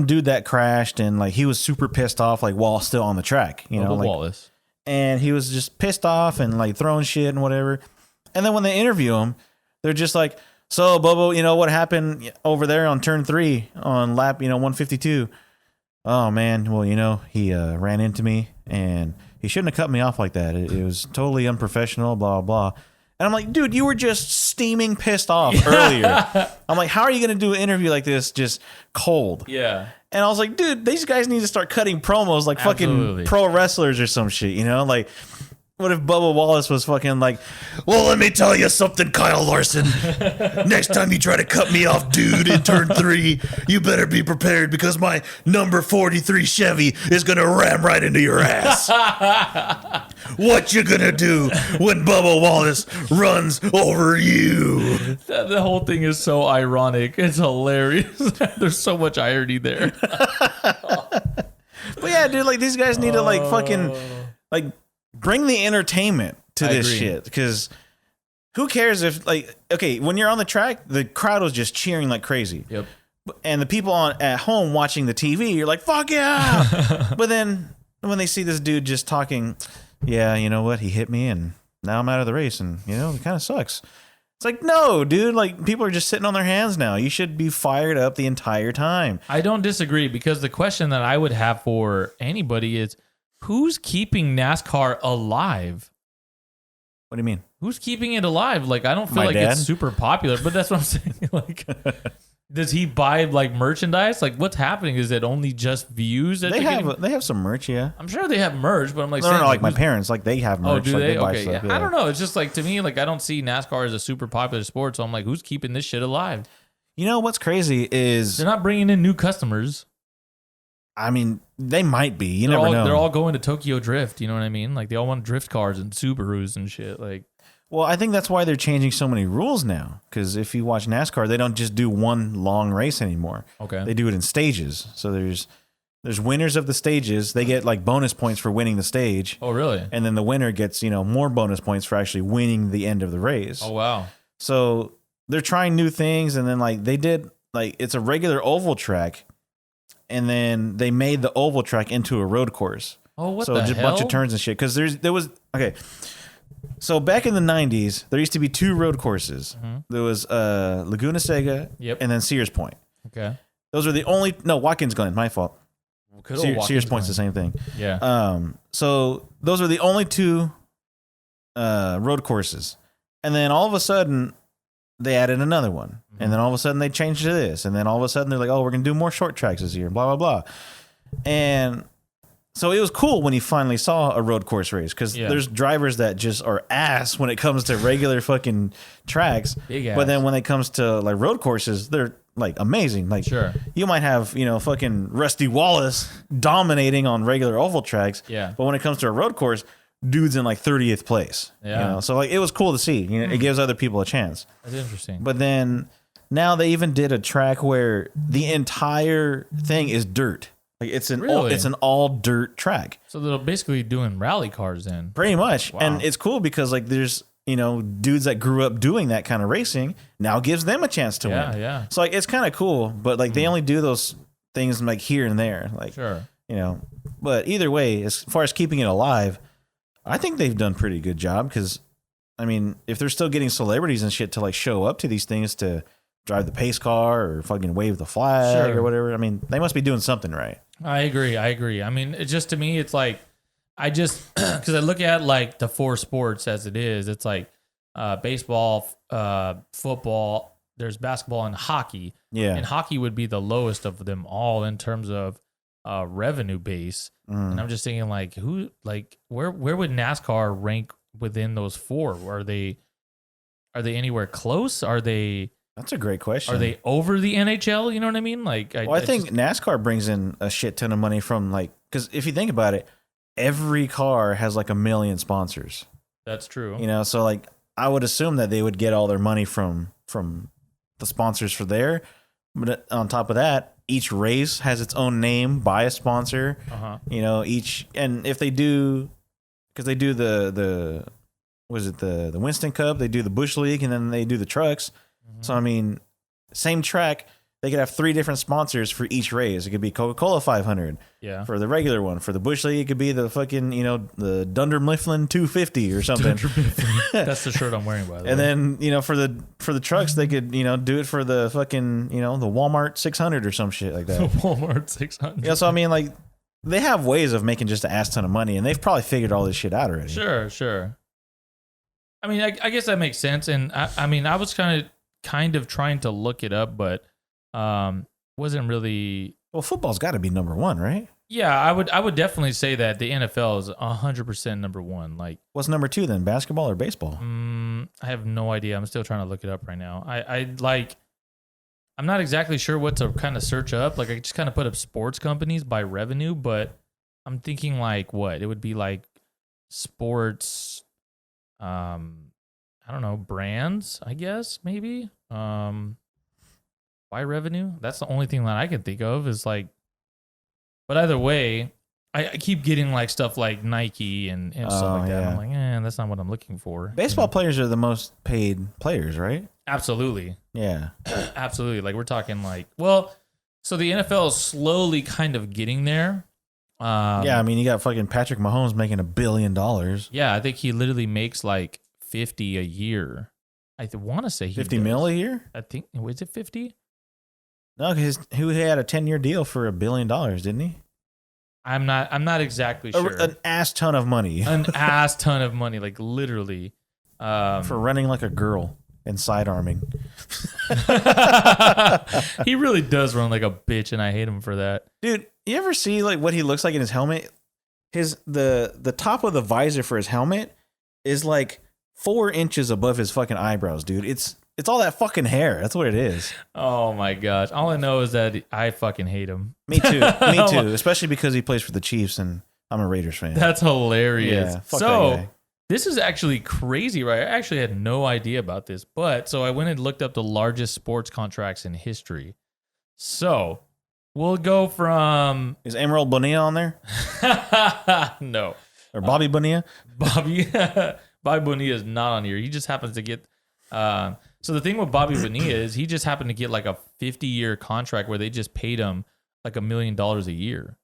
dude that crashed, and like he was super pissed off, like while still on the track, you know, like Wallace. And he was just pissed off and like throwing shit and whatever. And then when they interview him, they're just like, so Bobo, you know what happened over there on turn 3 on lap, 152? Oh man, well, he ran into me and he shouldn't have cut me off like that. It was totally unprofessional, blah, blah. And I'm like, dude, you were just steaming pissed off earlier. I'm like, how are you going to do an interview like this just cold? Yeah. And I was like, dude, these guys need to start cutting promos like fucking pro wrestlers or some shit, Like, what if Bubba Wallace was fucking like, well, let me tell you something, Kyle Larson. Next time you try to cut me off, dude, in turn 3, you better be prepared, because my number 43 Chevy is going to ram right into your ass. What you going to do when Bubba Wallace runs over you? The whole thing is so ironic. It's hilarious. There's so much irony there. But yeah, dude, like these guys need to like fucking like bring the entertainment to this shit, because who cares if like, okay, when you're on the track, the crowd was just cheering like crazy. Yep. And the people at home watching the TV, you're like, fuck yeah. But then when they see this dude just talking, yeah, you know what? He hit me and now I'm out of the race, and it kind of sucks. It's like, no, dude, like people are just sitting on their hands now. You should be fired up the entire time. I don't disagree, because the question that I would have for anybody is, who's keeping NASCAR alive? What do you mean? Who's keeping it alive? Like, I don't feel My like dad? it's super popular, but that's what I'm saying. Like, does he buy like merchandise? Like, what's happening? Is it only just views that They have some merch, yeah. I'm sure they have merch, but I'm like, No, like my parents, like they have merch. Oh, do like, they? buy Okay, stuff, yeah. I don't know. It's just like, to me, like I don't see NASCAR as a super popular sport, so I'm like, who's keeping this shit alive? You know what's crazy is They're not bringing in new customers. I mean, they might be. You never know. They're all going to Tokyo Drift. You know what I mean? Like they all want drift cars and Subarus and shit. Like, Well, I think that's why they're changing so many rules now. Because if you watch NASCAR, they don't just do one long race anymore. Okay. They do it in stages. So there's winners of the stages. They get like bonus points for winning the stage. Oh, really? And then the winner gets, more bonus points for actually winning the end of the race. Oh, wow. So they're trying new things. And then like they did, like it's a regular oval track. And then they made the oval track into a road course. Oh, what so the just a hell? bunch of turns and shit. Because okay. So back in the 90s, there used to be 2 road courses. Mm-hmm. There was Laguna Seca and then Sears Point. Okay. Those are the only Watkins Glen, my fault. Sears Point's the same thing. Yeah. So those are the only 2 road courses. And then all of a sudden they added another one. Mm-hmm. And then all of a sudden they changed to this. And then all of a sudden they're like, oh, we're going to do more short tracks this year, blah, blah, blah. And so it was cool when you finally saw a road course race because there's drivers that just are ass when it comes to regular fucking tracks. Big ass. But then when it comes to like road courses, they're like amazing. Like you might have, fucking Rusty Wallace dominating on regular oval tracks. Yeah. But when it comes to a road course, dude's in like 30th place. Yeah. So like it was cool to see. It gives other people a chance. That's interesting. But then now they even did a track where the entire thing is dirt. Like it's an all dirt track. So they're basically doing rally cars then. Pretty much. Wow. And it's cool because like there's, dudes that grew up doing that kind of racing now gives them a chance to win. Yeah. So like it's kind of cool, but like they only do those things like here and there. Like but either way, as far as keeping it alive, I think they've done a pretty good job because I mean, if they're still getting celebrities and shit to like show up to these things to drive the pace car or fucking wave the flag or whatever, I mean, they must be doing something right. I agree. I mean, it just to me, it's like, because I look at like the 4 sports as it is, it's like baseball, football, there's basketball and hockey. Yeah. And hockey would be the lowest of them all in terms of revenue base. And I'm just thinking like, where would NASCAR rank within those 4? Are they anywhere close? That's a great question. Are they over the NHL? You know what I mean? Like, I think NASCAR brings in a shit ton of money from like, because if you think about it, every car has like 1 million sponsors. That's true. So like I would assume that they would get all their money from the sponsors for there. But on top of that, each race has its own name by a sponsor. And if they do, because they do the Winston Cup, they do the Busch League, and then they do the trucks. So, I mean, same track, they could have 3 different sponsors for each race. It could be Coca-Cola 500 for the regular one. For the Busch League, it could be the fucking, the Dunder Mifflin 250 or something. That's the shirt I'm wearing, by the way. And then, for the trucks, they could, do it for the fucking, the Walmart 600 or some shit like that. Walmart 600. Yeah, so, I mean, like, they have ways of making just an ass ton of money, and they've probably figured all this shit out already. Sure. I mean, I guess that makes sense. And I mean, I was kind of trying to look it up, but wasn't really. Well, football's got to be number 1, right? Yeah, I would definitely say that the NFL is 100% number 1. Like, what's number 2 then? Basketball or baseball? I have no idea. I'm still trying to look it up right now. I'm not exactly sure what to kind of search up. Like, I just kind of put up sports companies by revenue, but I'm thinking like what it would be like sports. I don't know, brands, I guess, maybe. By revenue. That's the only thing that I can think of is like, but either way, I keep getting like stuff like Nike and stuff like that. I'm like, that's not what I'm looking for. Baseball players are the most paid players, right? Absolutely. Yeah. Absolutely. Like we're talking like, so the NFL is slowly kind of getting there. I mean, you got fucking Patrick Mahomes making $1 billion. Yeah, I think he literally makes like 50 a year. I want to say he 50 mil a year? I think, was it 50? No, because he had a 10-year deal for $1 billion, didn't he? I'm not exactly sure. An ass ton of money. An ass ton of money, like literally. For running like a girl and sidearming. He really does run like a bitch, and I hate him for that. Dude, you ever see like what he looks like in his helmet? The top of the visor for his helmet is like 4 inches above his fucking eyebrows, dude. It's all that fucking hair. That's what it is. Oh my gosh. All I know is that I fucking hate him. Me too. Me too. Especially because he plays for the Chiefs and I'm a Raiders fan. That's hilarious. Yeah, fuck that guy. This is actually crazy, right? I actually had no idea about this, but so I went and looked up the largest sports contracts in history. So we'll go from Is Emerald Bonilla on there? no, Or Bobby Bonilla? Bobby Bonilla is not on here. He just happens to get. So the thing with Bobby Bonilla is he just happened to get like a 50-year contract where they just paid him like $1 million a year.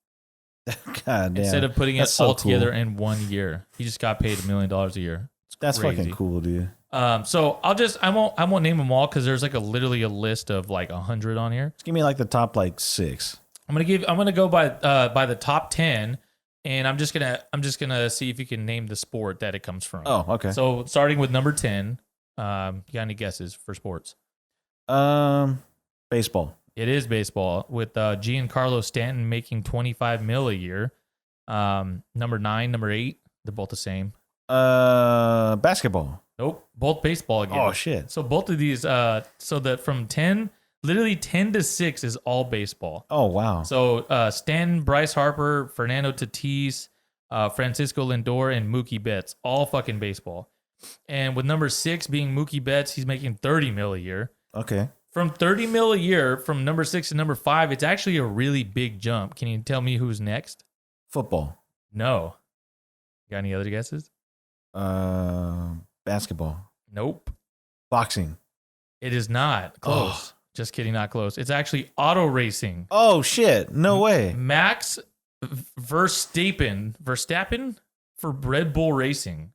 God damn. Instead of putting it That's so all together cool. in 1 year. He just got paid $1 million a year. It's That's crazy. fucking cool, dude. So I won't name them all because there's like literally a list of like 100 on here. Just give me like the top like 6. I'm gonna go by the top 10, and I'm just gonna see if you can name the sport that it comes from. Oh, okay. So starting with number 10, you got any guesses for sports? Baseball. It is baseball with Giancarlo Stanton making $25 million a year. Number 9, number 8, they're both the same. Basketball. Nope, both baseball again. Oh shit. So both of these, so that from 10, literally 10 to 6 is all baseball. Oh wow. So Stanton, Bryce Harper, Fernando Tatis, Francisco Lindor, and Mookie Betts, all fucking baseball. And with number 6 being Mookie Betts, he's making $30 million a year. Okay. From $30 million a year, from number 6 to number 5, it's actually a really big jump. Can you tell me who's next? Football. No. Got any other guesses? Basketball. Nope. Boxing. It is not close. Just kidding, not close. It's actually auto racing. Oh shit. No way. Max Verstappen for Red Bull Racing.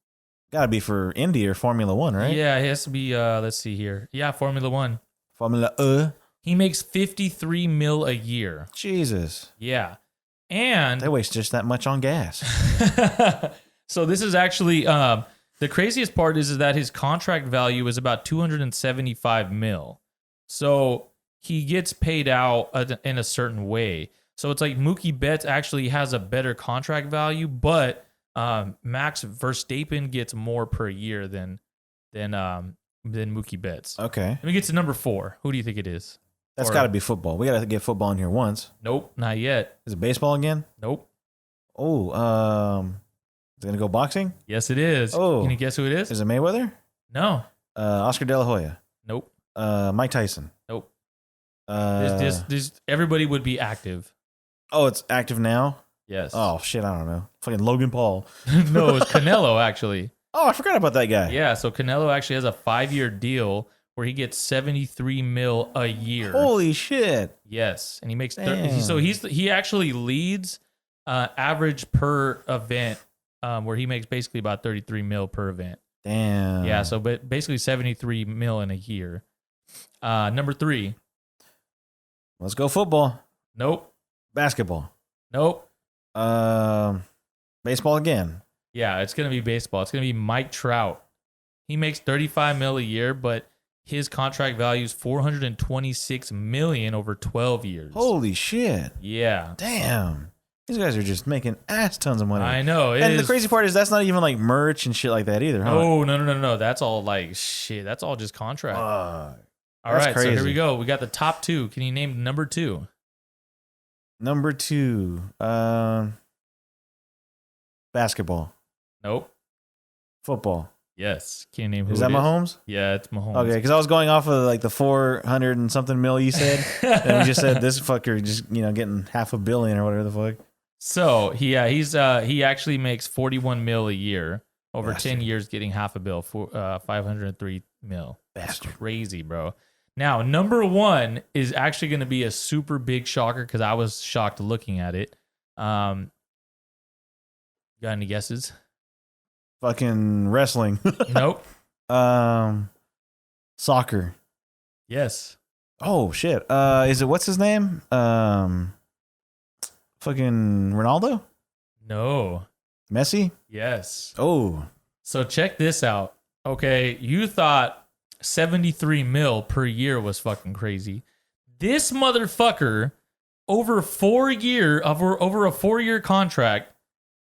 Gotta be for Indy or Formula One, right? Yeah, it has to be, let's see here. Yeah, Formula One. Formula. He makes $53 million a year. Jesus. Yeah. And They waste just that much on gas. so this is actually the craziest part is that his contract value is about $275 million. So he gets paid out in a certain way. So it's like Mookie Betts actually has a better contract value, but Max Verstappen gets more per year than Mookie Betts. Okay. Let me get to number 4. Who do you think it is? That's Or- got to be football. We got to get football in here once. Nope, not yet. Is it baseball again? Nope. Oh, is it going to go boxing? Yes, it is. Oh. Can you guess who it is? Is it Mayweather? No. Oscar De La Hoya? Nope. Mike Tyson? Nope. Uh, Everybody would be active. oh, it's active now? Yes. Oh, shit, I don't know. Fucking Logan Paul. No, it's Canelo, actually. Oh, I forgot about that guy. Yeah, so Canelo actually has a 5-year deal where he gets $73 million a year. Holy shit. Yes, and he makes Damn. so he actually leads average per event, where he makes basically about $33 million per event. Damn. Yeah, so basically $73 million in a year. Number 3. Let's go football. Nope. Basketball. Nope. Baseball again. Yeah, it's gonna be baseball. It's gonna be Mike Trout. He makes $35 million a year, but his contract value is $426 million over 12 years. Holy shit. Yeah. Damn. These guys are just making ass tons of money. I know. And the crazy part is that's not even like merch and shit like that either, huh? Oh, no. That's all like shit. That's all just contract. All that's right, so here crazy. we go. We got the top 2. Can you name number 2? Number 2. Basketball. Nope. Football. Yes. Can you name who Is that it Mahomes? Yeah, it's Mahomes. Okay, because I was going off of like the 400 and something mil you said. And we just said this fucker just, getting $500 million or whatever the fuck. So he actually makes $41 million a year over Bastard. 10 years, getting $500 million for $503 million. Bastard. Crazy, bro. Now, number 1 is actually going to be a super big shocker because I was shocked looking at it. Got any guesses? Fucking wrestling. Nope. Soccer. Yes. Oh shit. Is it what's his name? Fucking Ronaldo? No. Messi? Yes. Oh. So check this out. Okay, you thought $73 million per year was fucking crazy. This motherfucker over a 4-year contract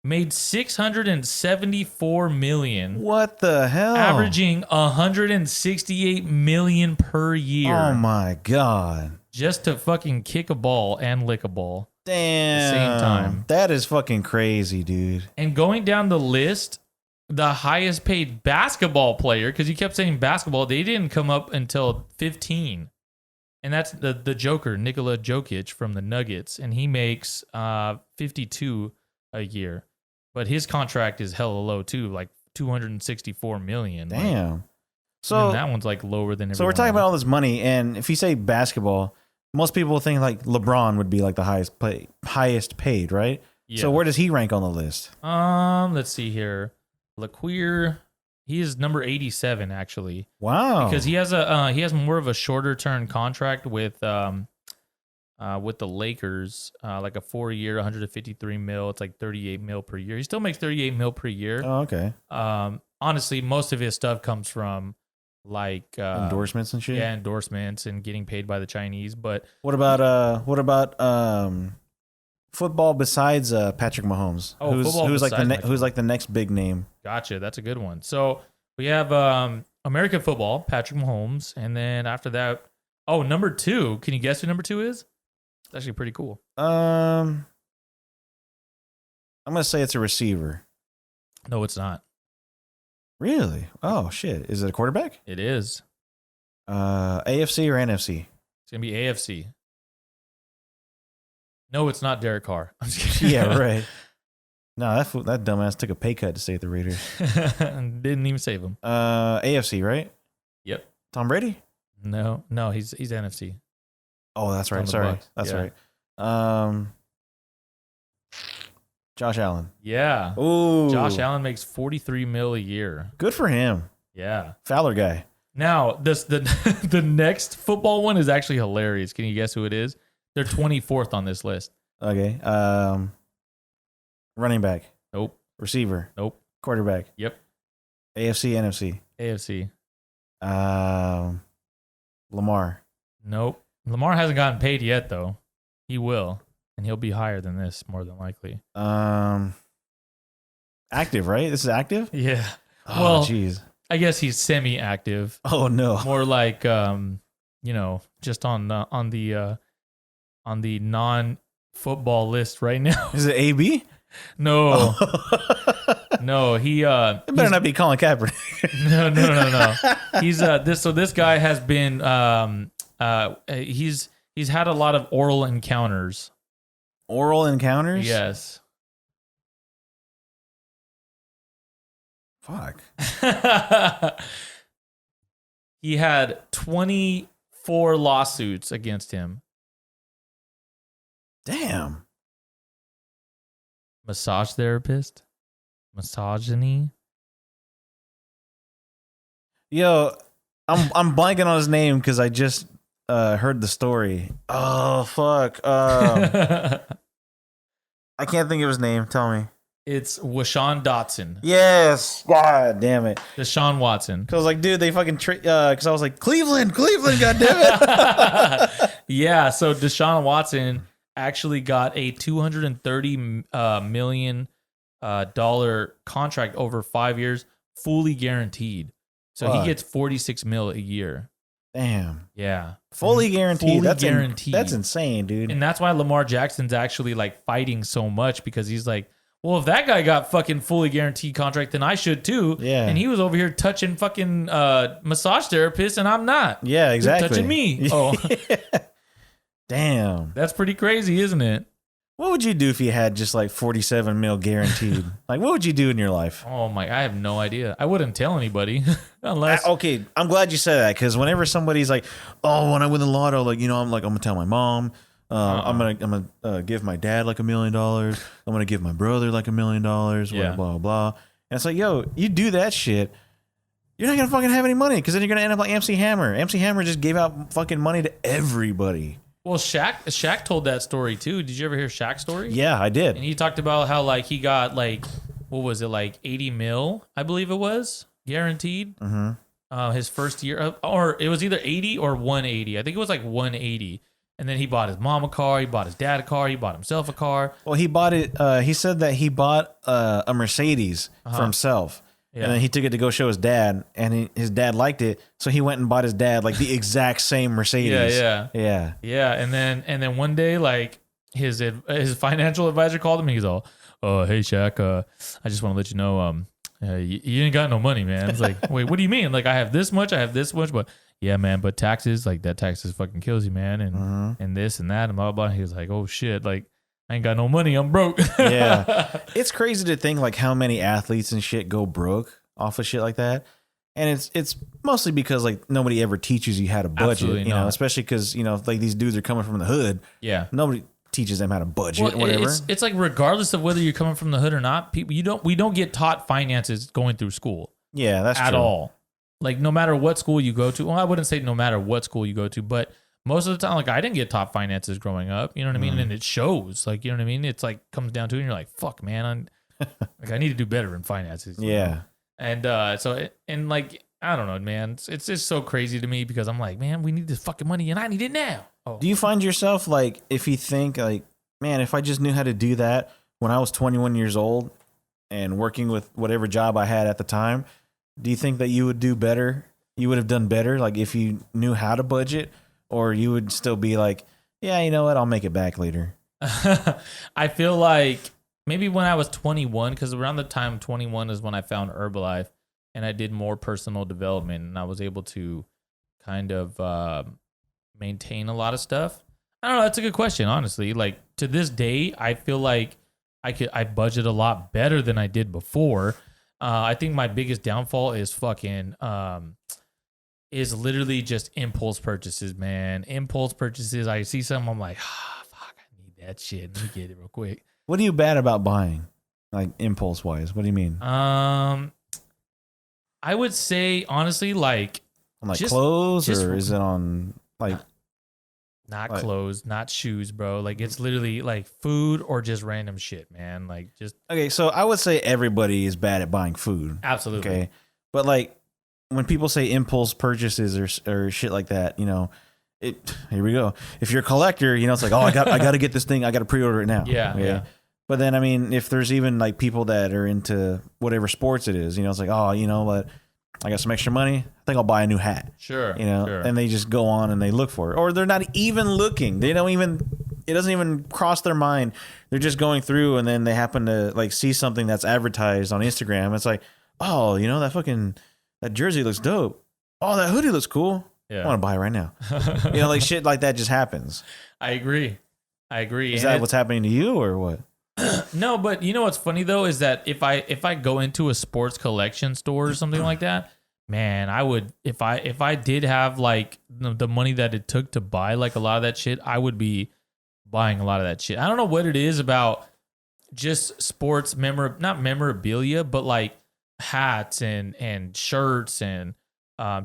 made $674 million, What the hell? averaging $168 million per year, Oh my god. just to fucking kick a ball and lick a ball. Damn. Same time. That is fucking crazy, dude. And going down the list, the highest paid basketball player, because you kept saying basketball, they didn't come up until 15. And that's the Joker, Nikola Jokic from the Nuggets. And he makes 52 a year. But his contract is hella low too, like $264 million. Damn. Like, So that one's like lower than everyone So we're talking else. about all this money, and if you say basketball, most people think like LeBron would be like the highest paid, right? Yeah. So where does he rank on the list? Let's see here. LaQueer, he is number 87 actually. Wow. Because he has more of a shorter term contract with the Lakers, like a 4-year, 153 mil. It's like 38 mil per year. He still makes 38 mil per year. Oh, okay. Honestly, most of his stuff comes from like Endorsements and shit. Yeah, endorsements and getting paid by the Chinese. But What about football besides Patrick Mahomes? Oh, football who's like besides Patrick who's like the next big name? gotcha, that's a good one. So we have American football, Patrick Mahomes, and then after that, number 2. Can you guess who number 2 is? It's actually pretty cool. I'm gonna say it's a receiver. No, it's not. Really? Oh shit! Is it a quarterback? It is. AFC or NFC? It's gonna be AFC. No, it's not Derek Carr. I'm just kidding. Yeah, right. No, that dumbass took a pay cut to stay at the Raiders. Didn't even save him. AFC, right? Yep. Tom Brady? No, he's NFC. Oh, that's It's on right. the Sorry. Bucs. That's Yeah. right. Josh Allen. Yeah. Ooh. Josh Allen makes 43 mil a year. Good for him. Yeah. Fowler guy. Now, the next football one is actually hilarious. Can you guess who it is? They're 24th on this list. Okay. Running back. Nope. Receiver. Nope. Quarterback. Yep. AFC, NFC. AFC. Lamar. Nope. Lamar hasn't gotten paid yet, though. He will. And he'll be higher than this, more than likely. Active, right? This is active? Yeah. Oh, Well, jeez. I guess he's semi-active. Oh, no. More like, just on the non-football list right now. Is it AB? No. No, he It better not be Colin Kaepernick. No. He's this guy has been he's had a lot of oral encounters. Oral encounters? Yes. Fuck. He had 24 lawsuits against him. Damn. Massage therapist? Misogyny? Yo, I'm blanking on his name because I just heard the story. Oh fuck. I can't think of his name. Tell me. It's Washawn Dotson. Yes. God damn it. Deshaun Watson. Cause like, dude, they fucking because I was like, Cleveland. God damn it. Yeah, so Deshaun Watson actually got a $230 million contract over 5 years, fully guaranteed. So Fuck. he gets 46 mil a year. Damn. Yeah. Fully guaranteed. Fully That's guaranteed. That's insane, dude. And that's why Lamar Jackson's actually like fighting so much, because he's like, well, if that guy got fucking fully guaranteed contract, then I should too. Yeah. And he was over here touching fucking massage therapists, and I'm not. Yeah, You're exactly. touching me. Oh, Damn. that's pretty crazy, isn't it? What would you do if you had just like 47 mil guaranteed? Like, what would you do in your life? Oh my, I have no idea. I wouldn't tell anybody unless. Okay, I'm glad you said that, because whenever somebody's like, "Oh, when I win the lotto, like, I'm gonna tell my mom, I'm gonna give my dad like $1 million, I'm gonna give my brother like $1 million, Yeah. blah blah blah." And it's like, yo, you do that shit, you're not gonna fucking have any money, because then you're gonna end up like MC Hammer. MC Hammer just gave out fucking money to everybody. Well, Shaq told that story too. Did you ever hear Shaq's story? Yeah, I did. And he talked about how like he got like, what was it, like 80 mil, I believe it was, guaranteed. Mm-hmm. His first year, or it was either 80 or 180. I think it was like 180. And then he bought his mom a car, he bought his dad a car, he bought himself a car. Well, he bought it. He said that he bought a Mercedes for himself. Yeah. And then he took it to go show his dad, and his dad liked it, so he went and bought his dad like the exact same Mercedes. Yeah. And then one day, like his financial advisor called him, and he's all, "Oh, hey Shaq, I just want to let you know, you ain't got no money, man. It's like, wait, what do you mean? Like, I have this much, but yeah, man, but taxes, like that taxes fucking kills you, man. And this and that and blah, blah. He was like, oh shit, like I ain't got no money. I'm broke. Yeah. It's crazy to think like how many athletes and shit go broke off of shit like that. And it's mostly because like nobody ever teaches you how to budget, Absolutely you know, not. especially because, you know, like these dudes are coming from the hood. Yeah. Nobody teaches them how to budget Well, or whatever. it's like regardless of whether you're coming from the hood or not, people we don't get taught finances going through school Yeah, that's at true. all. Like no matter what school you go to, well, I wouldn't say no matter what school you go to, but most of the time, like I didn't get taught finances growing up. You know what I mean? And it shows. Like you know what I mean? It's like comes down to it, and you're like, fuck, man, like I need to do better in finances. you Yeah. know? And like I don't know, man. It's just so crazy to me because I'm like, man, we need this fucking money and I need it now. Oh. Do you find yourself like, if you think like, man, if I just knew how to do that when I was 21 years old and working with whatever job I had at the time, do you think that you would do better? You would have done better, like if you knew how to budget, or you would still be like, yeah, you know what? I'll make it back later. I feel like maybe when I was 21, because around the time 21 is when I found Herbalife and I did more personal development and I was able to kind of maintain a lot of stuff. I don't know. That's a good question, honestly. Like to this day, I feel like I budget a lot better than I did before. I think my biggest downfall is is literally just impulse purchases, man. Impulse purchases. I see something, I'm like, fuck, I need that shit. Let me get it real quick. What are you bad about buying, like impulse wise? What do you mean? I would say honestly, like On like just- clothes, just- or is it on like? not Like- clothes, not shoes, bro. Like it's literally like food or just random shit, man. Like just Okay, so I would say everybody is bad at buying food. absolutely. Okay, but like when people say impulse purchases or shit like that, you know, here we go. If you're a collector, you know, it's like, oh, I got to get this thing. I got to pre-order it now. Yeah. But then, I mean, if there's even like people that are into whatever sports it is, you know, it's like, oh, you know what? I got some extra money. I think I'll buy a new hat. Sure. You know, sure. and they just go on and they look for it, or they're not even looking. It doesn't even cross their mind. They're just going through, and then they happen to like see something that's advertised on Instagram. It's like, oh, you know, that jersey looks dope. Oh, that hoodie looks cool. Yeah. I want to buy it right now. You know, like shit like that just happens. I agree. Is And that what's happening to you, or what? No, but you know what's funny though is that if I go into a sports collection store or something like that, man, I would if I did have like the money that it took to buy like a lot of that shit, I would be buying a lot of that shit. I don't know what it is about just sports not memorabilia, but like hats and shirts and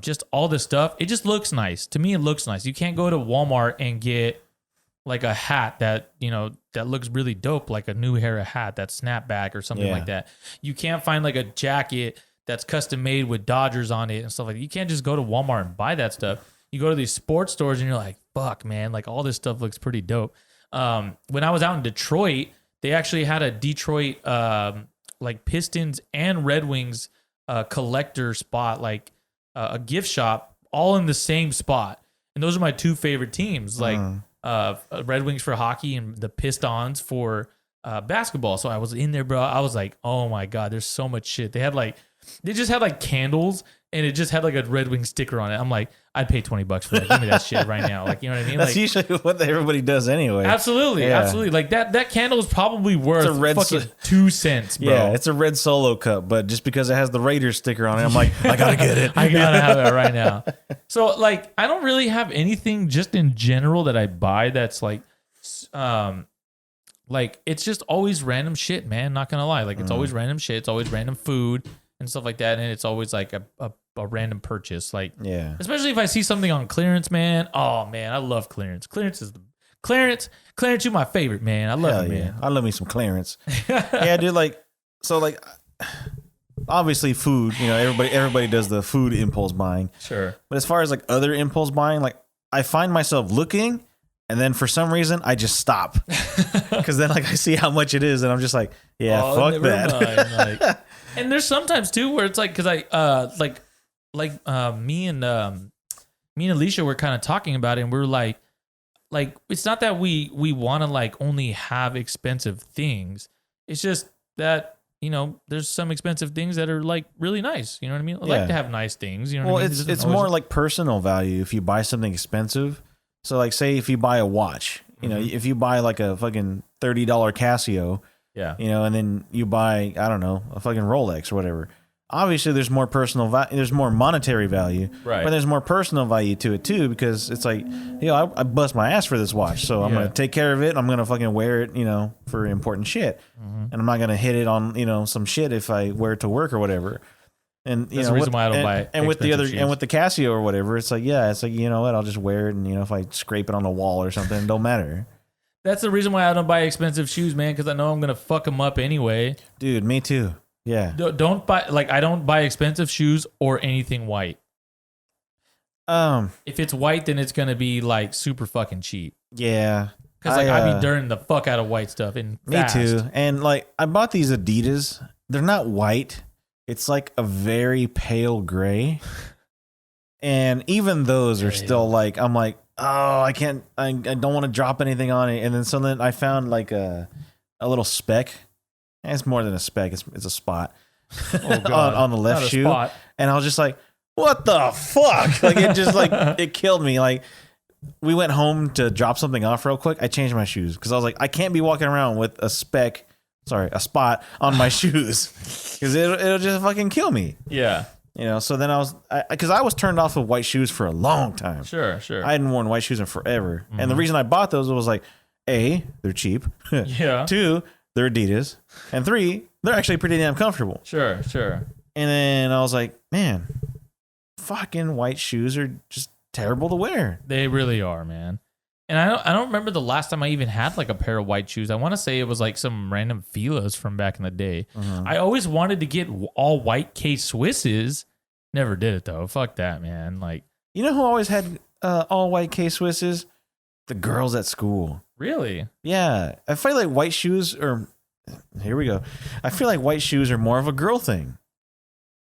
just all this stuff. It just looks nice. To me, it looks nice. You can't go to Walmart and get like a hat that, you know, that looks really dope, like a New Era hat, that snapback or something Yeah. like that. You can't find like a jacket that's custom made with Dodgers on it and stuff like that. You can't just go to Walmart and buy that stuff. You go to these sports stores and you're like, fuck, man, like all this stuff looks pretty dope. When I was out in Detroit, they actually had a Detroit like Pistons and Red Wings collector spot, like a gift shop, all in the same spot. And those are my two favorite teams, like Red Wings for hockey and the Pistons for basketball. So I was in there, bro. I was like, oh my God, there's so much shit. They just had like candles and it just had like a Red Wing sticker on it. I'm like, I'd pay $20 for that. Give me that shit right now. Like, you know what I mean? That's Like, usually what everybody does anyway. absolutely. Yeah. Absolutely. Like that candle is probably worth It's a red fucking 2 cents, bro. Yeah, it's a red Solo cup, but just because it has the Raiders sticker on it, I'm like, I gotta get it. I gotta have it right now. So like, I don't really have anything just in general that I buy that's like it's just always random shit, man. Not gonna lie, like it's always random shit. It's always random food and stuff like that, and it's always like a random purchase. Like, Yeah. especially if I see something on clearance, man. Oh man, I love clearance. Clearance is Clarence, you my favorite, man. I love Hell you, yeah. man. I love me some clearance. Yeah, dude, like, so like, obviously food, you know, everybody does the food impulse buying. Sure. But as far as like other impulse buying, like I find myself looking, and then for some reason I just stop. Because then like I see how much it is, and I'm just like, yeah, Oh, fuck never that. mind. Like, and there's sometimes too where it's like, cause me and Alicia were kind of talking about it, and we were like it's not that we want to like only have expensive things. It's just that there's some expensive things that are like really nice. You know what I mean? I like to have nice things. You know well, what I mean? it's more like personal value if you buy something expensive. So like say if you buy a watch, if you buy like a fucking $30 Casio, and then you buy, I don't know, a fucking Rolex or whatever. Obviously, there's more personal value. There's more monetary value, right? But there's more personal value to it too, because it's like, I bust my ass for this watch, so I'm gonna take care of it. I'm gonna fucking wear it, for important shit, and I'm not gonna hit it on, some shit if I wear it to work or whatever. And that's the reason why I don't buy. And with the with the Casio or whatever, it's like, you know what? I'll just wear it, and if I scrape it on the wall or something, it don't matter. That's the reason why I don't buy expensive shoes, man, because I know I'm gonna fuck them up anyway. Dude, me too. Yeah. Don't buy I don't buy expensive shoes or anything white. If it's white, then it's gonna be like super fucking cheap. Yeah. Because I be dirting the fuck out of white stuff and fast. Me too. And like I bought these Adidas. They're not white. It's like a very pale gray. And even those are still like, I'm like, oh, I can't. I don't want to drop anything on it. And then I found like a little speck. It's more than a speck. It's a spot on the left shoe. Spot. And I was just like, what the fuck? Like it just like it killed me. Like we went home to drop something off real quick. I changed my shoes because I was like, I can't be walking around with a spot on my shoes because it'll just fucking kill me. Yeah. So then because I was turned off of white shoes for a long time. Sure. I hadn't worn white shoes in forever. Mm-hmm. And the reason I bought those was like, A, they're cheap. Yeah. 2, they're Adidas. And 3, they're actually pretty damn comfortable. Sure. And then I was like, man, fucking white shoes are just terrible to wear. They really are, man. And I don't remember the last time I even had like a pair of white shoes. I want to say it was like some random Fila's from back in the day. Mm-hmm. I always wanted to get all white K-Swisses. Never did it though. Fuck that, man. Like, you know who always had all white K-Swisses? The girls at school. Really? Yeah. I feel like white shoes are... Here we go. I feel like white shoes are more of a girl thing.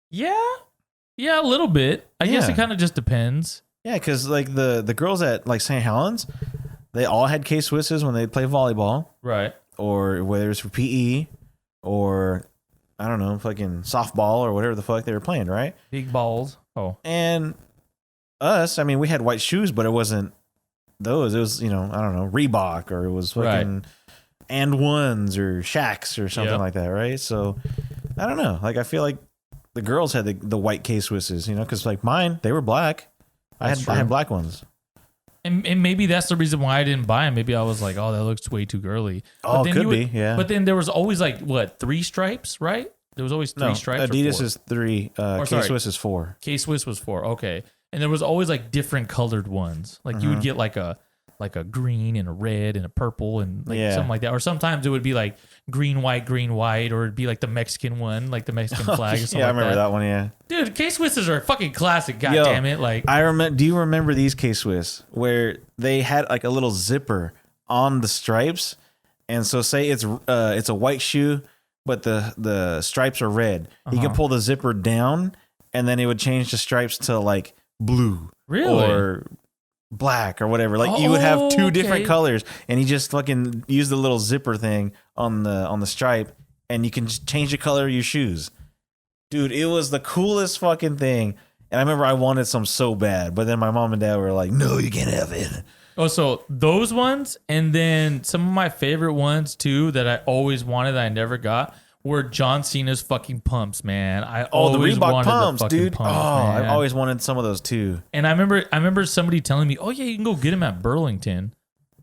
Yeah, a little bit. I guess it kind of just depends. Yeah, because like the girls at like St. Helens, they all had K-Swisses when they play volleyball. Right. Or whether it's for PE or, I don't know, fucking softball or whatever the fuck they were playing, right? Big balls. Oh. And us, I mean, we had white shoes, but it wasn't those. It was, I don't know, Reebok, or it was fucking And Ones or Shacks or something like that, right? So, I don't know. Like, I feel like the girls had the white K-Swisses, because like mine, they were black. I had black ones. And maybe that's the reason why I didn't buy them. Maybe I was like, oh, that looks way too girly. Oh, it could be, yeah. But then there was always like, 3 stripes, right? There was always 3 stripes. Adidas is 3. K-Swiss is 4. K-Swiss was 4, okay. And there was always like different colored ones. Like you would get like a green and a red and a purple and like something like that. Or sometimes it would be like green, white, or it'd be like the Mexican one, like the Mexican flag or something I remember that one, yeah. Dude, K-Swisses are a fucking classic, damn it. Like I remember. Do you remember these K-Swiss where they had like a little zipper on the stripes? And so say it's a white shoe, but the stripes are red. You can pull the zipper down and then it would change the stripes to like blue. Really? Or black or whatever. Like you would have 2 different colors, and you just fucking use the little zipper thing on the stripe, and you can just change the color of your shoes. Dude, it was the coolest fucking thing. And I remember I wanted some so bad, but then my mom and dad were like, no, you can't have it. Oh, so those ones, and then some of my favorite ones too that I always wanted that I never got were John Cena's fucking pumps, man. The Reebok pumps, dude. Man. I've always wanted some of those too. And I remember somebody telling me, "Oh yeah, you can go get them at Burlington."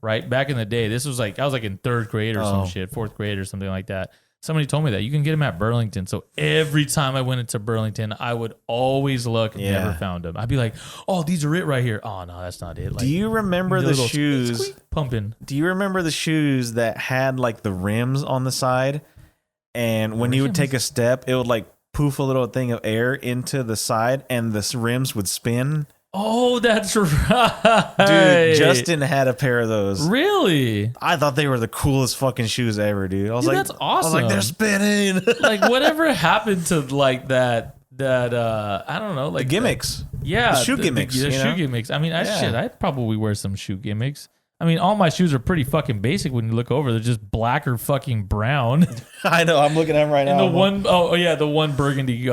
Right back in the day, this was like I was like in 3rd grade or some shit, 4th grade or something like that. Somebody told me that you can get them at Burlington. So every time I went into Burlington, I would always look and never found them. I'd be like, "Oh, these are it right here." Oh no, that's not it. Like, do you remember the shoes pumping? Do you remember the shoes that had like the rims on the side? And when you would take a step, it would like poof a little thing of air into the side and the rims would spin. Oh, that's right. Dude, Justin had a pair of those. Really? I thought they were the coolest fucking shoes ever, dude. I was like, that's awesome. I was like, they're spinning. Like, whatever happened to like that I don't know, like the gimmicks. Yeah. The shoe gimmicks. The shoe gimmicks. I mean, I probably wear some shoe gimmicks. I mean, all my shoes are pretty fucking basic when you look over. They're just black or fucking brown. I know. I'm looking at them right And now. the one burgundy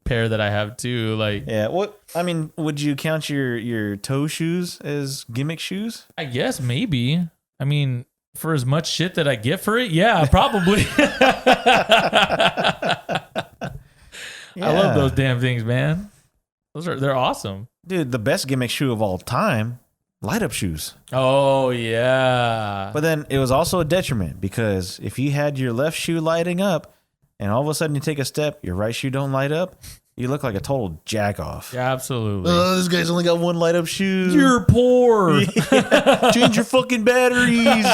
pair that I have too. Like, Yeah. What? I mean, would you count your toe shoes as gimmick shoes? I guess maybe. I mean, for as much shit that I get for it, yeah, probably. I love those damn things, man. They're awesome. Dude, the best gimmick shoe of all time, light up shoes. Oh yeah. But then it was also a detriment because if you had your left shoe lighting up and all of a sudden you take a step, your right shoe don't light up, you look like a total jack off. Yeah, absolutely. This guy's only got one light up shoe. You're poor. Change your fucking batteries.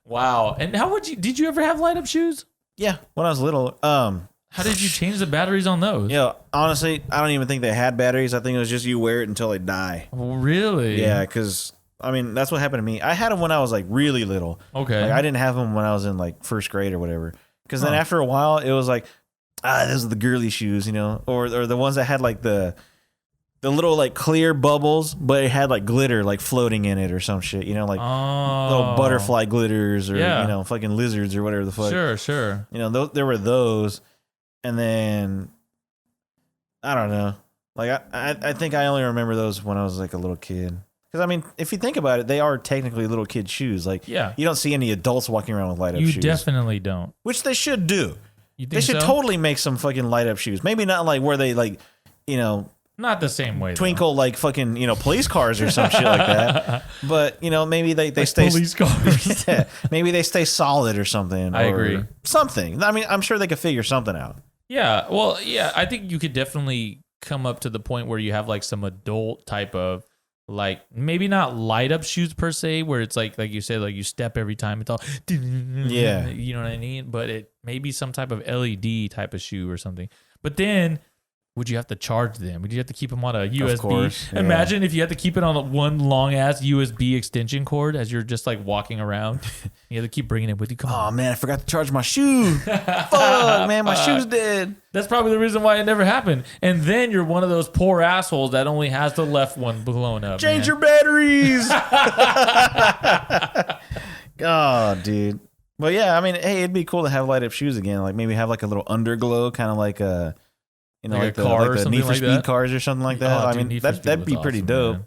Wow. And did you ever have light up shoes? Yeah, when I was little. How did you change the batteries on those? Yeah, honestly, I don't even think they had batteries. I think it was just you wear it until they die. Really? Yeah, because I mean that's what happened to me. I had them when I was like really little. Okay. Like, I didn't have them when I was in like first grade or whatever. Because then after a while, it was like, those are the girly shoes, you know, or the ones that had like the little like clear bubbles, but it had like glitter like floating in it or some shit, you know, like little butterfly glitters or you know fucking lizards or whatever the fuck. Sure. You know, there were those. And then, I don't know. Like, I think I only remember those when I was like a little kid. Because, I mean, if you think about it, they are technically little kid shoes. Like, you don't see any adults walking around with light up shoes. You definitely don't. Which they should do. You think they should totally make some fucking light up shoes. Maybe not like where they like, you know. Not the same way. Twinkle like fucking, you know, police cars or some shit like that. But, you know, maybe they like stay. Police cars. Yeah, maybe they stay solid or something. I agree. Something. I mean, I'm sure they could figure something out. Yeah, well, yeah, I think you could definitely come up to the point where you have like some adult type of like maybe not light up shoes per se, where it's like you said, like you step every time it's all yeah, you know what I mean. But it may be some type of LED type of shoe or something. But then would you have to charge them? Would you have to keep them on a USB? Of course, yeah. Imagine if you had to keep it on one long ass USB extension cord as you're just like walking around. You have to keep bringing it with you. Come on. Oh man, I forgot to charge my shoe. Fuck, man, my shoe's dead. That's probably the reason why it never happened. And then you're one of those poor assholes that only has the left one blown up. Change your batteries. God, dude. But yeah, I mean, hey, it'd be cool to have light up shoes again. Like maybe have like a little underglow, kind of like a, you know, like the Need for Speed cars or something like that. Oh, I dude, mean, that'd be pretty dope. Man.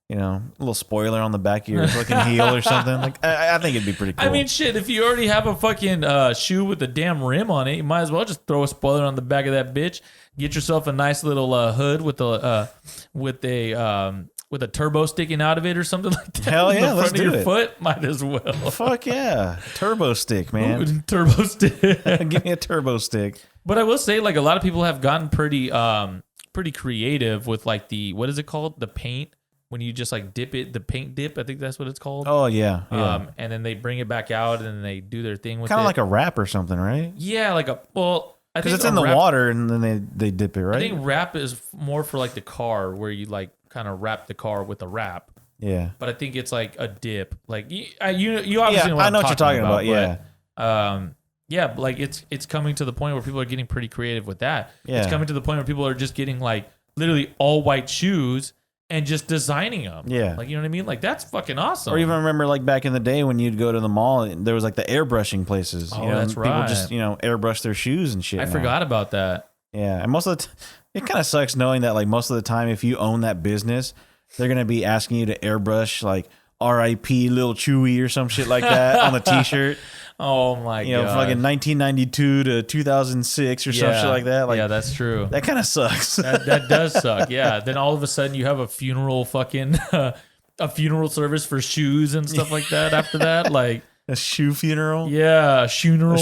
You know, a little spoiler on the back of your fucking heel or something. Like, I think it'd be pretty cool. I mean, shit, if you already have a fucking shoe with a damn rim on it, you might as well just throw a spoiler on the back of that bitch. Get yourself a nice little hood with a turbo sticking out of it or something like that. Hell yeah, let's do it. Your foot, might as well. Fuck yeah, turbo stick, man. Ooh, turbo stick. Give me a turbo stick. But I will say, like, a lot of people have gotten pretty creative with like what is it called? The paint. When you just like dip it, the paint dip, I think that's what it's called. Oh yeah. And then they bring it back out and they do their thing with it. Kind of like a wrap or something, right? Yeah, I think because it's in the water and then they dip it, right? I think wrap is more for like the car where you like kind of wrap the car with a wrap. Yeah. But I think it's like a dip. Like you obviously know what I know what you're talking about. Yeah. Yeah, like it's coming to the point where people are getting pretty creative with that. Yeah. It's coming to the point where people are just getting like literally all white shoes and just designing them. Yeah. Like, you know what I mean? Like, that's fucking awesome. Or even remember, like, back in the day when you'd go to the mall, there was, like, the airbrushing places. Oh, you know, that's right. People just, you know, airbrush their shoes and shit. I forgot about that. Yeah. And most of the it kind of sucks knowing that, like, most of the time, if you own that business, they're going to be asking you to airbrush, like, R.I.P. Lil Chewy or some shit like that on the T-shirt. Oh my god! You know, fucking 1992 to 2006 or some shit like that. Like, yeah, that's true. That kind of sucks. That does suck. Yeah. Then all of a sudden you have a funeral a funeral service for shoes and stuff like that. After that, like a shoe funeral. Yeah, a funeral.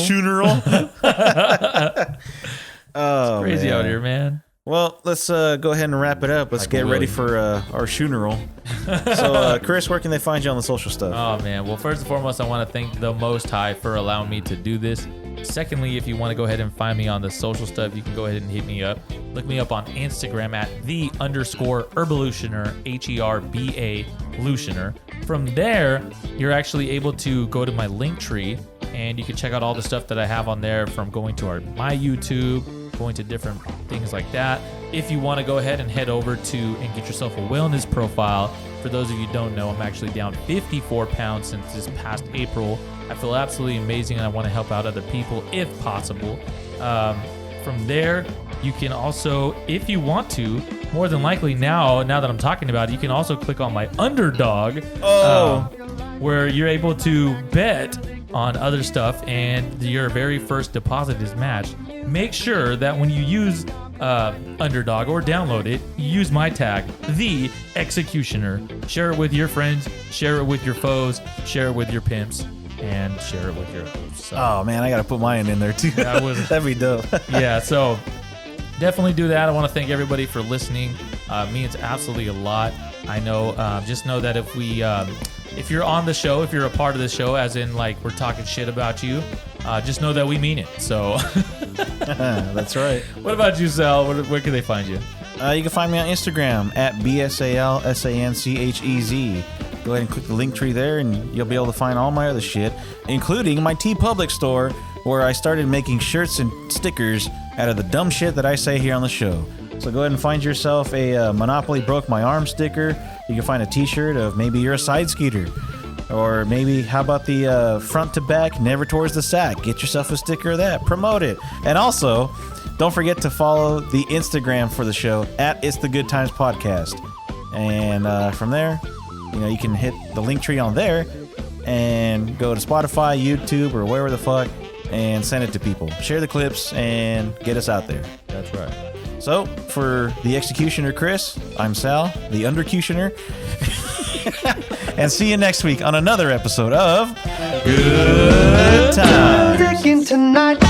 Oh, it's crazy man. out here, man. Well, let's go ahead and wrap it up. Let's get ready for our funeral. So, Chris, where can they find you on the social stuff? Oh, man. Well, first and foremost, I want to thank the Most High for allowing me to do this. Secondly, if you want to go ahead and find me on the social stuff, you can go ahead and hit me up. Look me up on Instagram at _Herbalutioner, HERBA Lutioner. From there, you're actually able to go to my link tree, and you can check out all the stuff that I have on there, from going to my YouTube, going to different things like that. If you want to go ahead and head over to and get yourself a wellness profile, For those of you who don't know, I'm actually down 54 pounds since this past April. I feel absolutely amazing, and I want to help out other people if possible. From there, you can also, if you want to, more than likely now that I'm talking about it, you can also click on my underdog, where you're able to bet on other stuff, and your very first deposit is matched. Make sure that when you use underdog or download it, you use my tag, the Executioner. Share it with your friends, share it with your foes, share it with your pimps, and share it with your so, Oh man, I gotta put mine in there too. That'd be dope. Yeah, so definitely do that. I want to thank everybody for listening. Means absolutely a lot. I know. Just know that if you're on the show, if you're a part of the show, as in like we're talking shit about you, just know that we mean it. So That's right. What about you, Sal? Where can they find you? You can find me on Instagram at BSALSANCHEZ. Go ahead and click the link tree there, and you'll be able to find all my other shit, including my TeePublic store, where I started making shirts and stickers out of the dumb shit that I say here on the show. So go ahead and find yourself a Monopoly Broke My Arm sticker. You can find a t-shirt of maybe you're a side skeeter. Or maybe, how about the front to back, never towards the sack? Get yourself a sticker of that. Promote it. And also, don't forget to follow the Instagram for the show at It's the Good Times Podcast. And from there, you can hit the link tree on there and go to Spotify, YouTube, or wherever the fuck, and send it to people. Share the clips and get us out there. That's right. So, for the Executioner Chris, I'm Sal, the Undercutioner. And see you next week on another episode of Good Times. Drinking tonight.